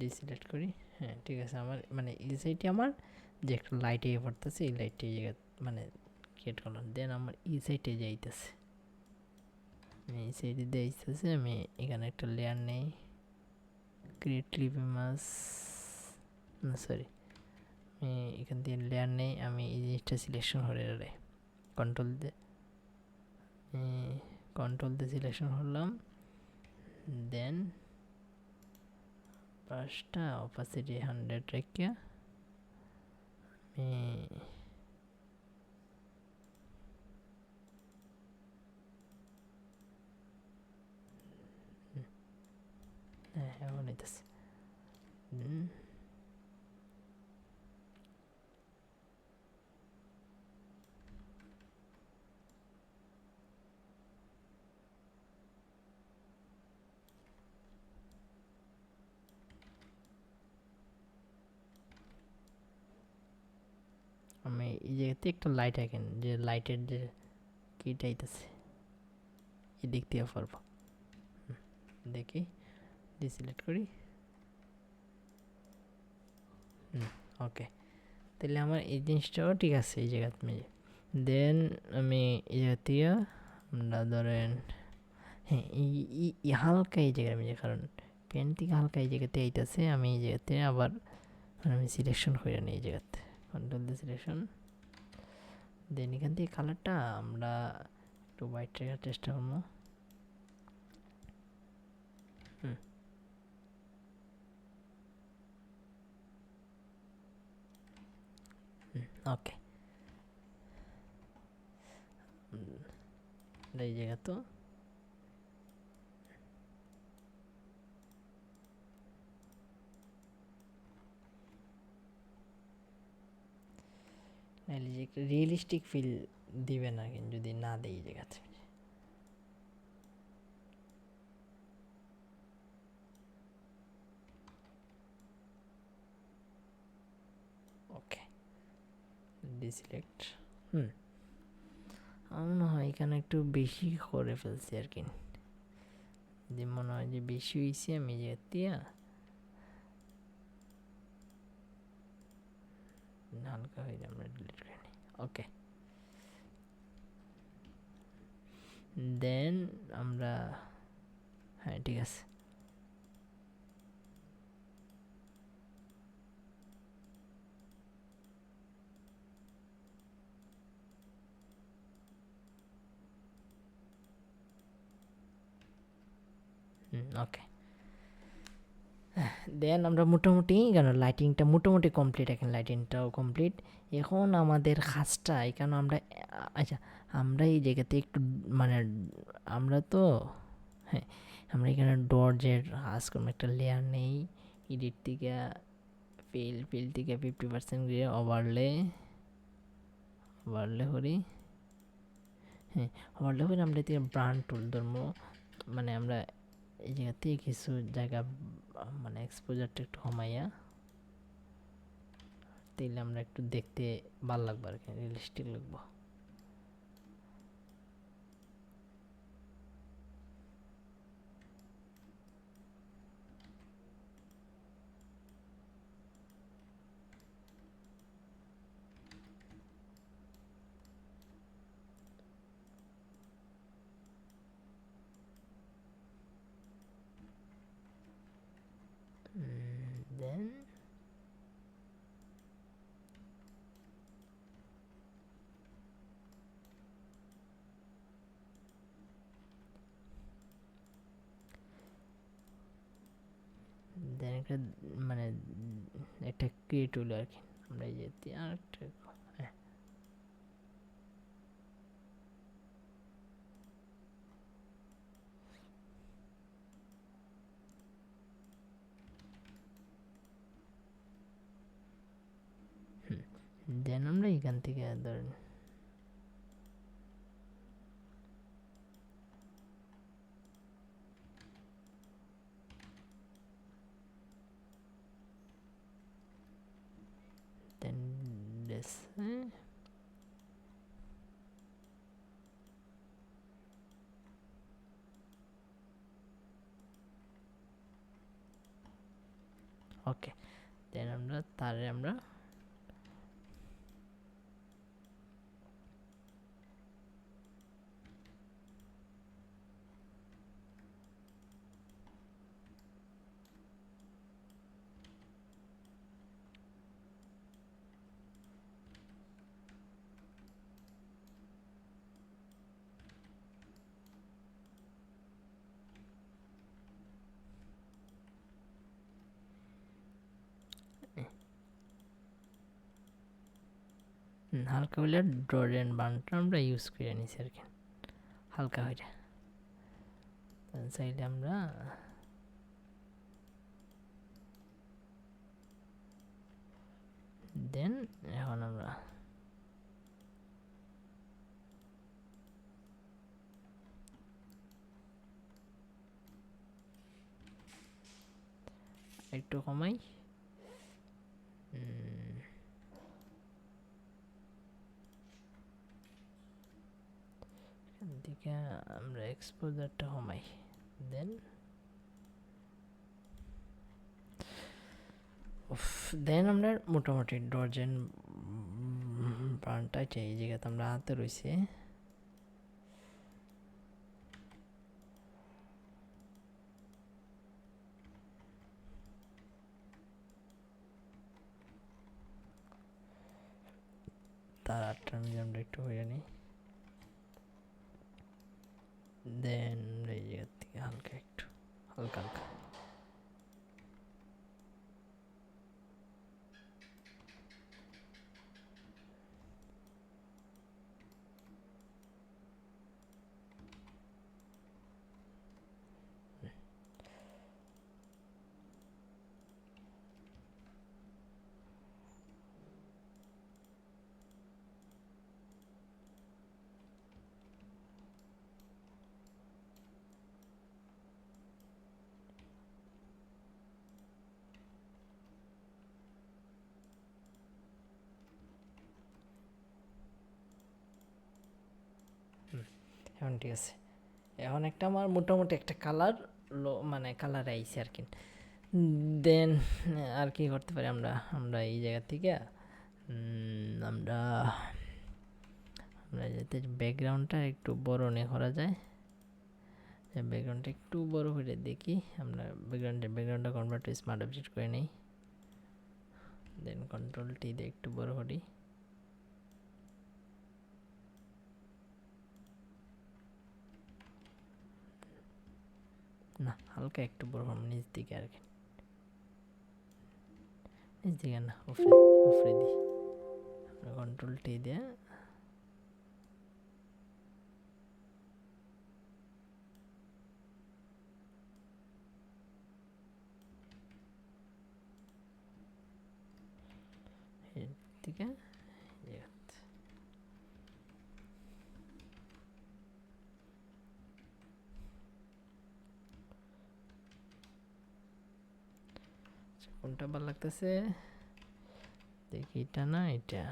ডিসিলেক্ট করি। হ্যাঁ ঠিক আছে, আমার মানে এই সাইডে আমার যে একটা লাইট এ পড়তেছে, এই লাইটটা এই জায়গায় মানে ক্রিয়েট করলাম। দেন আমার এই সাইডে যাইতেছে, এই সাইডে যাইতেছে, আমি এখানে একটা লেয়ার নেই, ক্রিয়েট ক্লিপ ইমেজ, না সরি আমি এখান থেকে লেয়ার নেই, আমি এই জিনিসটা সিলেকশন করে রে কন্ট্রোল দিয়ে সিলেকশন করলাম। দেন ব্রাশটা অপাসিটি 100 রেখে আমি এখন নিতেছি। আমি এই জায়গাতে একটা লাইট আঁকেন, যে লাইটের যে কিটা আইতেছে এদিক দিয়ে পারবো। দেখি ডিসিলেক্ট করি। ওকে, তাহলে আমার এই জিনিসটাও ঠিক আছে এই জায়গা। দেন আমি এই জায়গা থেকে আমরা ধরেন হ্যাঁ এই হালকা এই জায়গায় আমি, কারণ পেন থেকে হালকা এই জায়গাতে আইতেছে, আমি এই জায়গাতে আবার আমি সিলেকশন করে নিই এই জায়গাতে, কন্ট্রোল দিয়ে সিলেকশন। দেন এখান থেকে কালারটা আমরা একটু হোয়াইট রাখার চেষ্টা করবো। ওকে, এই জায়গা তো রিয়েলিস্টিক ফিল দিবে না কিন্তু যদি না দেই এই জায়গাতে। ওকে, ডিসিলেক্ট। আমার মনে হয় এখানে একটু বেশি করে ফেলছি আর কি, যে মনে হয় যে বেশি হয়েছে, আমি যে দিয়া হালকা হয়ে যায়, আমরা ডিলিট করে নিই। ওকে, দেন আমরা হ্যাঁ ঠিক আছে। ওকে, দেন আমরা মোটামুটি কেন লাইটিংটা মোটামুটি কমপ্লিট, এখন লাইটিংটাও কমপ্লিট। এখন আমাদের কাজটা এখানে আমরা আচ্ছা আমরা এই জায়গাতে একটু মানে আমরা তো হ্যাঁ আমরা এখানে ডর্জের কাজ করবো, একটা লেয়ার নেই এডিট থেকে ফিল থেকে 50% দিয়ে ওভারলে করি। হ্যাঁ ওভারলে করে আমরা এদিকে ব্রান্ড টুল ধরবো, মানে আমরা এই জায়গা থেকে কিছু জায়গা মানে এক্সপোজারটা একটু কমাইয়া তাইলে আমরা একটু দেখতে ভালো লাগবে আর কি, রিয়েলিস্টিক লাগবো। দেন দেন একটা মানে একটা ক্রিয়েট হলো আর কি, আমরা এই যে আর একটা দেন আমরা এখান থেকে ধরেন দেন ওকে, দেন আমরা তারে আমরা হালকা হইলে ড্রজেন বানটা আমরা ইউজ করে নিছি আর কি, হালকা হইলে। চাইলে আমরা দেন এখন আমরা একটু কমাই, দিকে আমরা এক্সপোজারটা কমাই, দেন দেন আমরা মোটামুটি ডর্জেন বানটা এই জায়গাতে আমরা হাতে রয়েছে। তার 8টা আমরা একটু হয়ে নিই, দেন এই জায়গার থেকে হালকা একটু হালকা হালকা এখন ঠিক আছে। এখন একটা আমার মোটামুটি একটা কালার মানে কালার আইছে আর কি। দেন আর কি করতে পারি আমরা, আমরা এই জায়গা থেকে আমরা আমরা যাতে ব্যাকগ্রাউন্ডটা একটু বড় নিয়ে করা যায়, ব্যাকগ্রাউন্ডটা একটু বড় করে দেখি আমরা, ব্যাকগ্রাউন্ডটা কনভার্ট টু স্মার্ট অবজেক্ট করে নিই, দেন কন্ট্রোল টি দিয়ে একটু বড় করি। না হালকা একটু বড় করব নিচ দিকে আর কি, নিচ দিকে না উপরে উপরে দিই, আমরা কন্ট্রোল টি দিয়ে দিকে কোনটা ভালো লাগতেছে দেখি, এটা না এটা,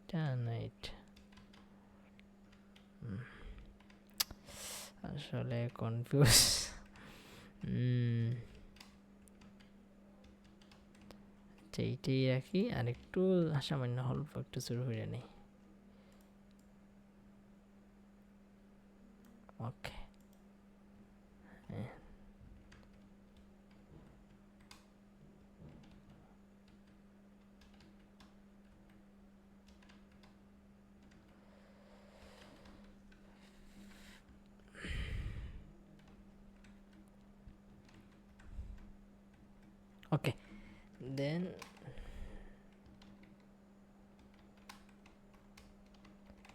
এটা না এটা, আসলে কনফিউজ। এইটাই রাখি, আর একটু সামান্য অল্প একটু শুরু করে নেই। ওকে, ওকে দেন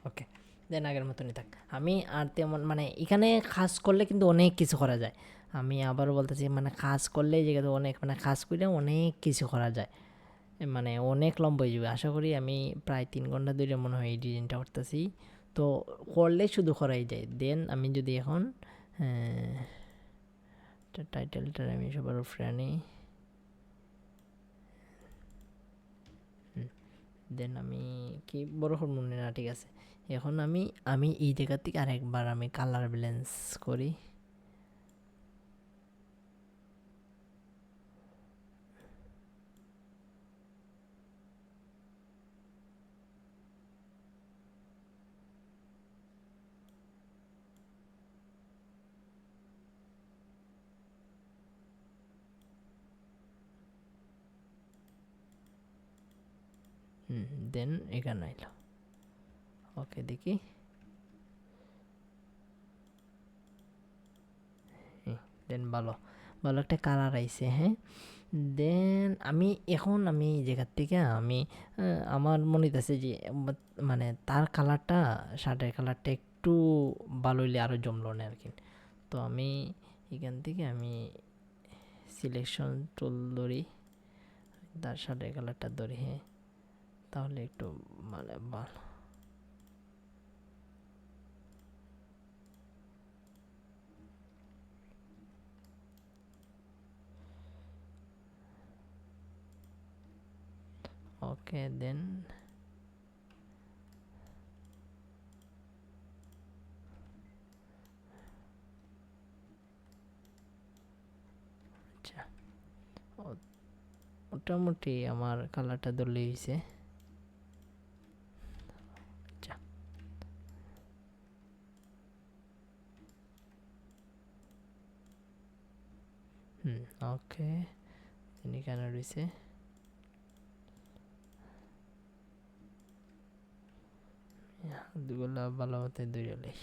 ওকে দেন আগের মতনই থাক। আমি আর তেমন মানে এখানে কাজ করলে কিন্তু অনেক কিছু করা যায়, আমি আবারও বলতেছি মানে কাজ করলে এই জায়গাতে অনেক মানে কাজ করলে অনেক কিছু করা যায়, মানে অনেক লম্বা হয়ে যাবে। আশা করি আমি প্রায় 3 ঘন্টা ধরে মনে হয় এই ডিজাইনটা করতেছি, তো করলে শুধু করাই যায়। দেন আমি যদি এখন টাইটেলটা আমি সবার উপরে আনি, দেন আমি কি বড় হরমোন না, ঠিক আছে। এখন আমি আমি এই জায়গা থেকে আরেকবার আমি কালার ব্যালেন্স করি, দেন এখানে আইলো। ওকে দেখি, দেন ভালো ভালো একটা কালার আইছে। হ্যাঁ, দেন আমি এই জায়গার থেকে আমার মনে হইতেছে যে মানে তার কালারটা, শার্টের কালারটা একটু ভালো হইলে আরও জমলো না আর কি। তো আমি এখান থেকে আমি সিলেকশন টুল ধরি, তার শার্টের কালারটা ধরি, হ্যাঁ, তাহলে একটু মানে ভালো। ওকে দেন আচ্ছা, মোটামুটি আমার কালারটা ধরলেই হয়েছে। আচ্ছা, ওকে, তিনি কেন রয়েছে, হাতগুলা ভালো মতো ধরে লাই।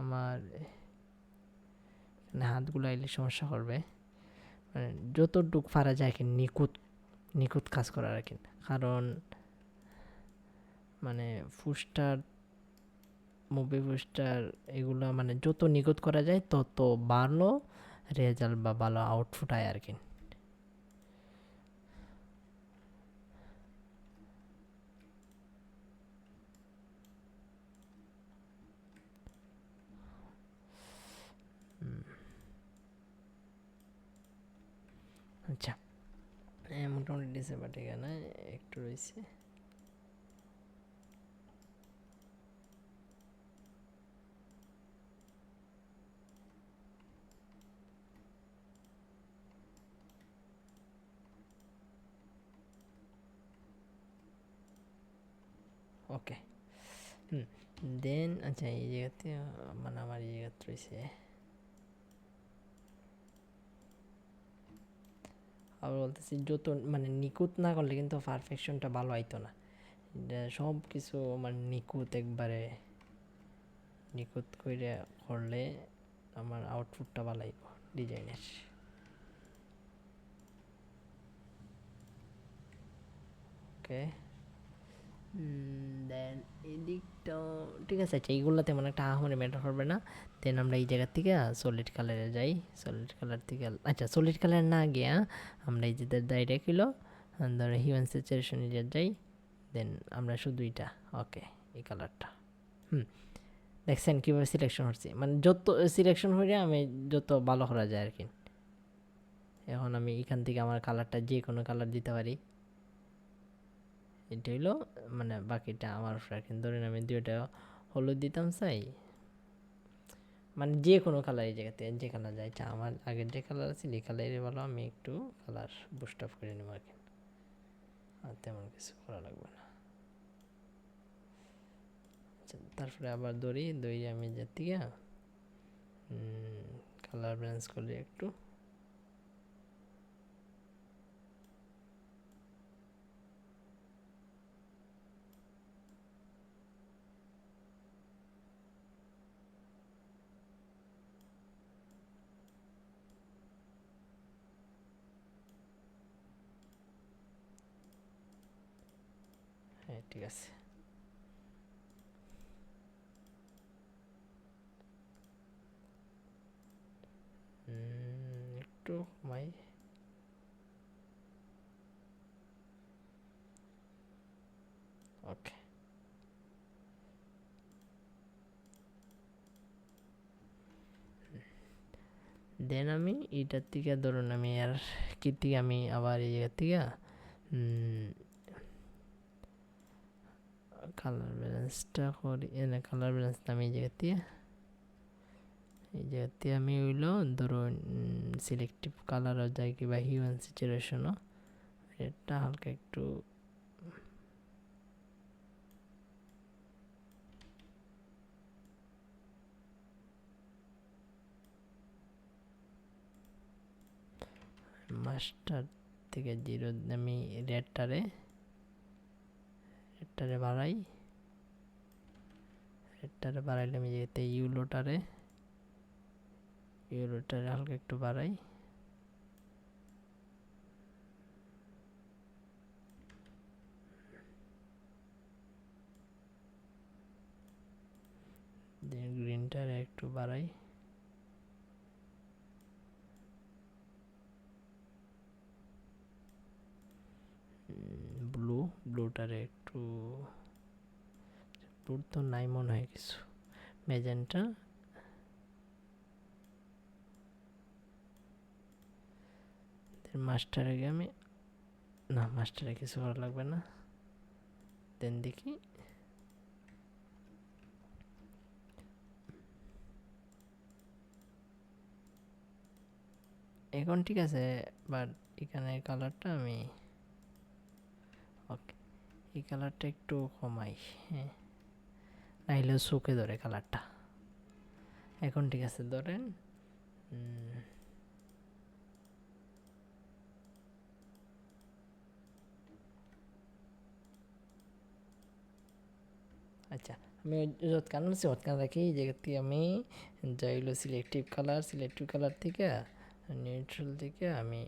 আমার এখানে হাতগুলো এলে সমস্যা করবে, মানে যতটুক পারা যায় আর কি নিখুঁত নিখুঁত কাজ করার আর কি। কারণ মানে পোস্টার, মুভি পোস্টার এগুলো মানে যত নিখুঁত করা যায় তত ভালো রেজাল্ট বা ভালো আউটপুট হয় আর কি। আচ্ছা, মোটামুটি ডিসেম্বর ঠিকানা একটু রয়েছে। ওকে, দেন আচ্ছা এই জায়গাতে মানে আমার এই জায়গাতে রয়েছে। আবার বলতেছি যত মানে নিখুঁত না করলে কিন্তু পারফেকশনটা ভালো হইতো না। সব কিছু মানে নিখুঁত একবারে নিখুঁত করে করলে আমার আউটপুটটা ভালো হইব ডিজাইনের। ওকে, দেন এদিকটা ঠিক আছে। আচ্ছা, এইগুলো তেমন একটা আহামরি ম্যাটার করবে না। দেন আমরা এই জায়গার থেকে সলিড কালারে যাই। সলিড কালার থেকে আচ্ছা সলিড কালার না গিয়া আমরা এই যে ডাইরেক্ট হলো ধরো হিউম্যান স্যাচুরেশন যাই। দেন আমরা শুধু এটা, ওকে, এই কালারটা দেখছেন কীভাবে সিলেকশন হচ্ছে, মানে যত সিলেকশন হয়ে আমি যত ভালো করা যায় আর কি। এখন আমি এখান থেকে আমার কালারটা যে কোনো কালার দিতে পারি। এটা হইলো মানে বাকিটা আমার ফ্রাকিন ধরেন আমি দুইটা হলুদ দিতাম চাই, মানে যে কোনো কালার এই জায়গাতে যে কালার যায় আমার আগের যে কালার আছে এই কালারে ভালো, আমি একটু কালার বুস্ট আপ করে নেব আর কি, আর তেমন কিছু করা লাগবে না। আচ্ছা, তারপরে আবার দড়ি আমি যেতে কালার ব্যালেন্স করি একটু। হ্যাঁ ঠিক আছে, একটু কমাই। ওকে, দেন আমি এটার থেকে ধরুন আমি আর কি থেকে আমি আবার এই জায়গার থেকে কালার ব্যালেন্সটা করি, এনে কালার ব্যালেন্সটা আমি এই জায়গাতে আমি হইলো ধরুন সিলেক্টিভ কালারও যায় কিংবা হিউম্যান স্যাচুরেশনও এটা হালকা একটু মাস্টার থেকে 0 আমি রেডটারে বাড়াই, বাড়াইলে আমি যেতে ইউলোটারে হালকা একটু বাড়াই, গ্রিনটারে একটু বাড়াই, ব্লুটারে একটু, ব্লুর তো নাই মনে হয় কিছু, ম্যাজেন্টা, মাস্টারে গিয়ে আমি না মাস্টারে কিছু করা লাগবে না, দেন দেখি এখন ঠিক আছে। বাট এখানে কালারটা আমি ওকে এই কালারটা একটু কমাই, হ্যাঁ নাইলেও চোখে ধরে কালারটা। এখন ঠিক আছে, ধরেন আচ্ছা আমি যৎকান আছি যৎকান রাখি এই জায়গা থেকে আমি যাইলো সিলেক্টিভ কালার থেকে নিউট্রাল থেকে আমি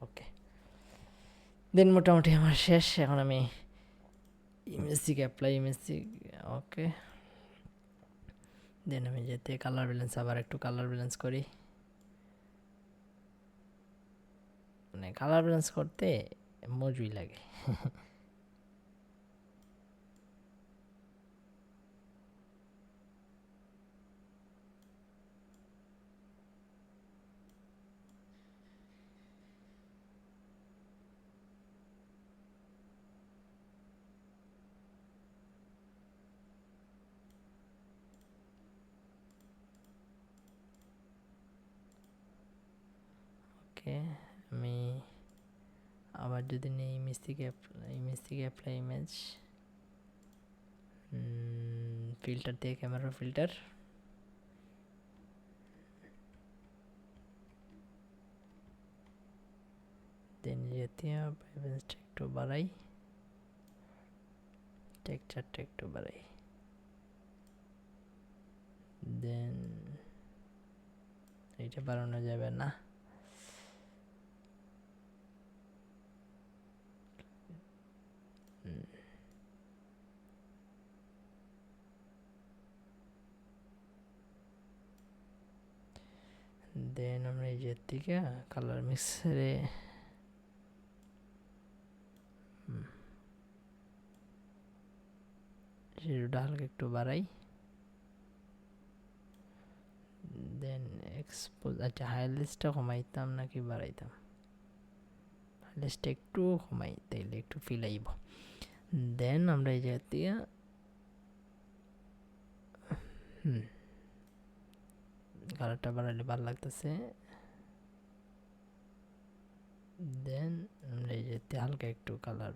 ওকে দেন মোটামুটি আমার শেষ। এখন আমি ইমেজ থেকে অ্যাপ্লাই ওকে দেন আমি যেতে কালার ব্যালেন্স আবার একটু কালার ব্যালেন্স করি, মানে কালার ব্যালেন্স করতে মজুই লাগে। ওকে আমি আবার যদি নেই ইমেজ থেকে অ্যাপ্লাই ইমেজ, ফিল্টার থেকে ক্যামেরা ফিল্টার, দেন যেতে ব্রাইটনেসটা একটু বাড়াই, টেক্সচারটা একটু বাড়াই, দেন এইটা বাড়ানো যাবে না, দেন আমরা এই যে থেকে কালার মিক্সারে শিরোটা হালকা একটু বাড়াই, দেন এক্সপোজ আচ্ছা হাইলাইটসটা কমাইতাম নাকি বাড়াইতাম, হাইলাইটসটা একটু কমাই তাইলে একটু ফিল আইব। দেন আমরা এই জায়গা থেকে কালারটা বাড়াইলে ভালো লাগতেছে, দেন আমরা এই যেতে হালকা একটু কালার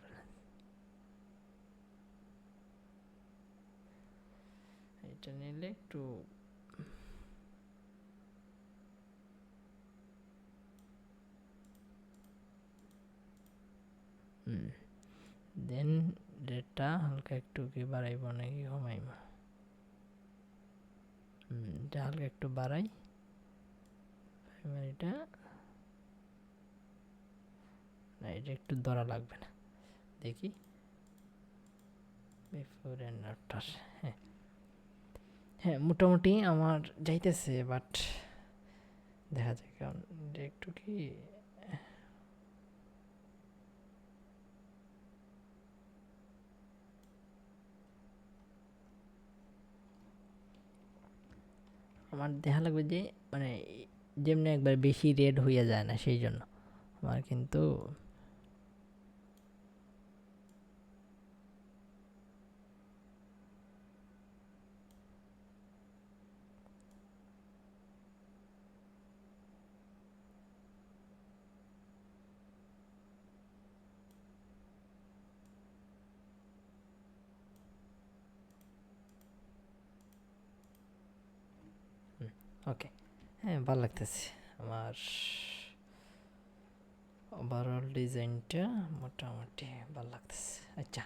এটা নিলে একটু দেন রেটটা হালকা একটু কি বাড়াইব নাকি কমাইব, এটা হালকা একটু বাড়াই, এটা না এটা একটু ধরা লাগবে না, দেখি বিফোর অ্যান্ড আফটার। হ্যাঁ হ্যাঁ মোটামুটি আমার যাইতেছে, বাট দেখা যায় কারণ এটা একটু কি আমার দেখা লাগবে যে মানে যেমনি একবার বেশি রেড হইয়া যায় না, সেই জন্য আমার কিন্তু ওকে, হ্যাঁ ভালো লাগতেছে আমার ওভারঅল ডিজাইনটা, মোটামুটি ভালো লাগতেছে। আচ্ছা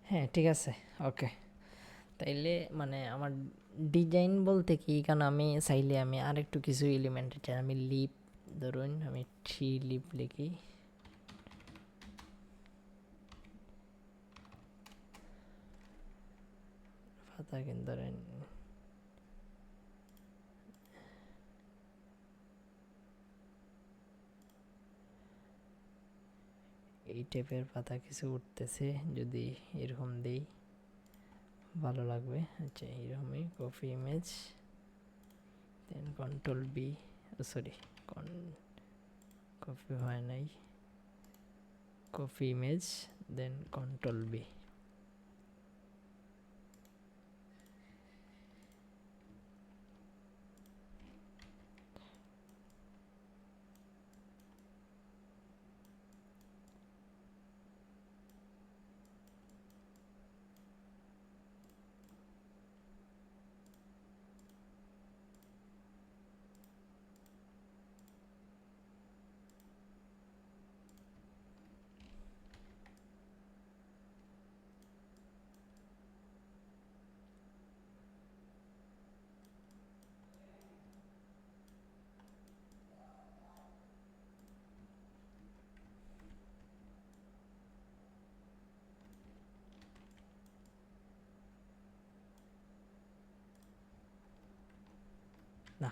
হ্যাঁ ঠিক আছে, ওকে। তাইলে মানে আমার ডিজাইন বলতে কি, কারণ আমি চাইলে আমি আরেকটু কিছু এলিমেন্ট চাই, আমি লিপ, ধরুন আমি 3 লিপ লিখি, পাতা কিন্তু ধরেন এই টাইপের পাতা কিছু উঠতেছে, যদি এরকম দেই ভালো লাগবে। আচ্ছা এরকমই কপি ইমেজ, দেন কন্ট্রোল বি, সরি কপি হয় নাই, কপি ইমেজ দেন কন্ট্রোল বি। না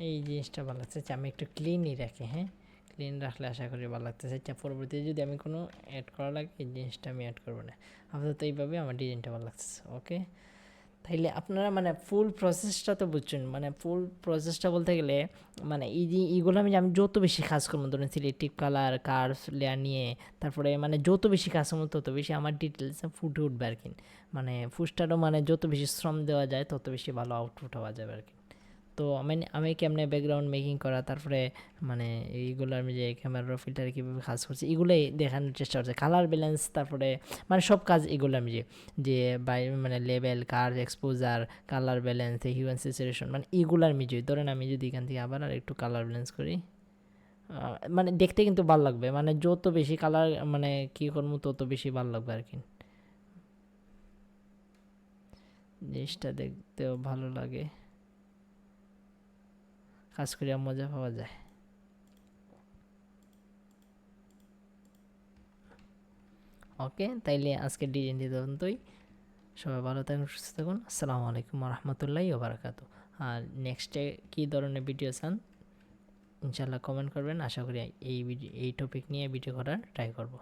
এই জিনিসটা ভালো লাগছে। আচ্ছা আমি একটু ক্লিনই রাখি, হ্যাঁ ক্লিন রাখলে আশা করি ভালো লাগতেছে। আচ্ছা পরবর্তীতে যদি আমি কোনো অ্যাড করা লাগে এই জিনিসটা আমি অ্যাড করবো না, আপাতত এইভাবে আমার ডিজাইনটা ভালো লাগতেছে। ওকে, তাইলে আপনারা মানে ফুল প্রসেসটা তো বুঝছেন, মানে ফুল প্রসেসটা বলতে গেলে মানে এই যে এইগুলো আমি যত বেশি কাজ করবো, ধরুন সিলেক্টিভ কালার কার্ভস লেয়ার নিয়ে, তারপরে মানে যত বেশি কাজ করবো তত বেশি আমার ডিটেলস ফুটে উঠবে আর কি। মানে ফুস্টারও মানে যত বেশি শ্রম দেওয়া যায় তত বেশি ভালো আউটপুট হওয়া যাবে আর কি। তো আমি কেমনে ব্যাকগ্রাউন্ড মেকিং করা, তারপরে মানে এইগুলো আমি যে ক্যামেরা ফিল্টারে কীভাবে কাজ করছি এগুলোই দেখানোর চেষ্টা করছি, কালার ব্যালেন্স, তারপরে মানে সব কাজ এগুলো আমি যে যে বাই মানে লেভেল কার exposure colour balance human saturation মানে এগুলো আমি যে ধরেন আমি যদি এখান থেকে আবার আর একটু কালার ব্যালেন্স করি, মানে দেখতে কিন্তু ভালো লাগবে, মানে যত বেশি কালার মানে কী করবো তত বেশি ভালো লাগবে আর কি, জিনিসটা দেখতেও ভালো লাগে, কাজ করিয়া মজা পাওয়া যায়। ওকে, তাইলে আজকের ডিজাইনটি তদন্তই, সবাই ভালো থাকুন সুস্থ থাকুন, আসসালামু আলাইকুম রহমতুল্লাহি ওবারাকাতু। আর নেক্সটে কী ধরনের ভিডিও চান ইনশাল্লাহ কমেন্ট করবেন, আশা করি এই টপিক নিয়ে ভিডিও করার ট্রাই করব।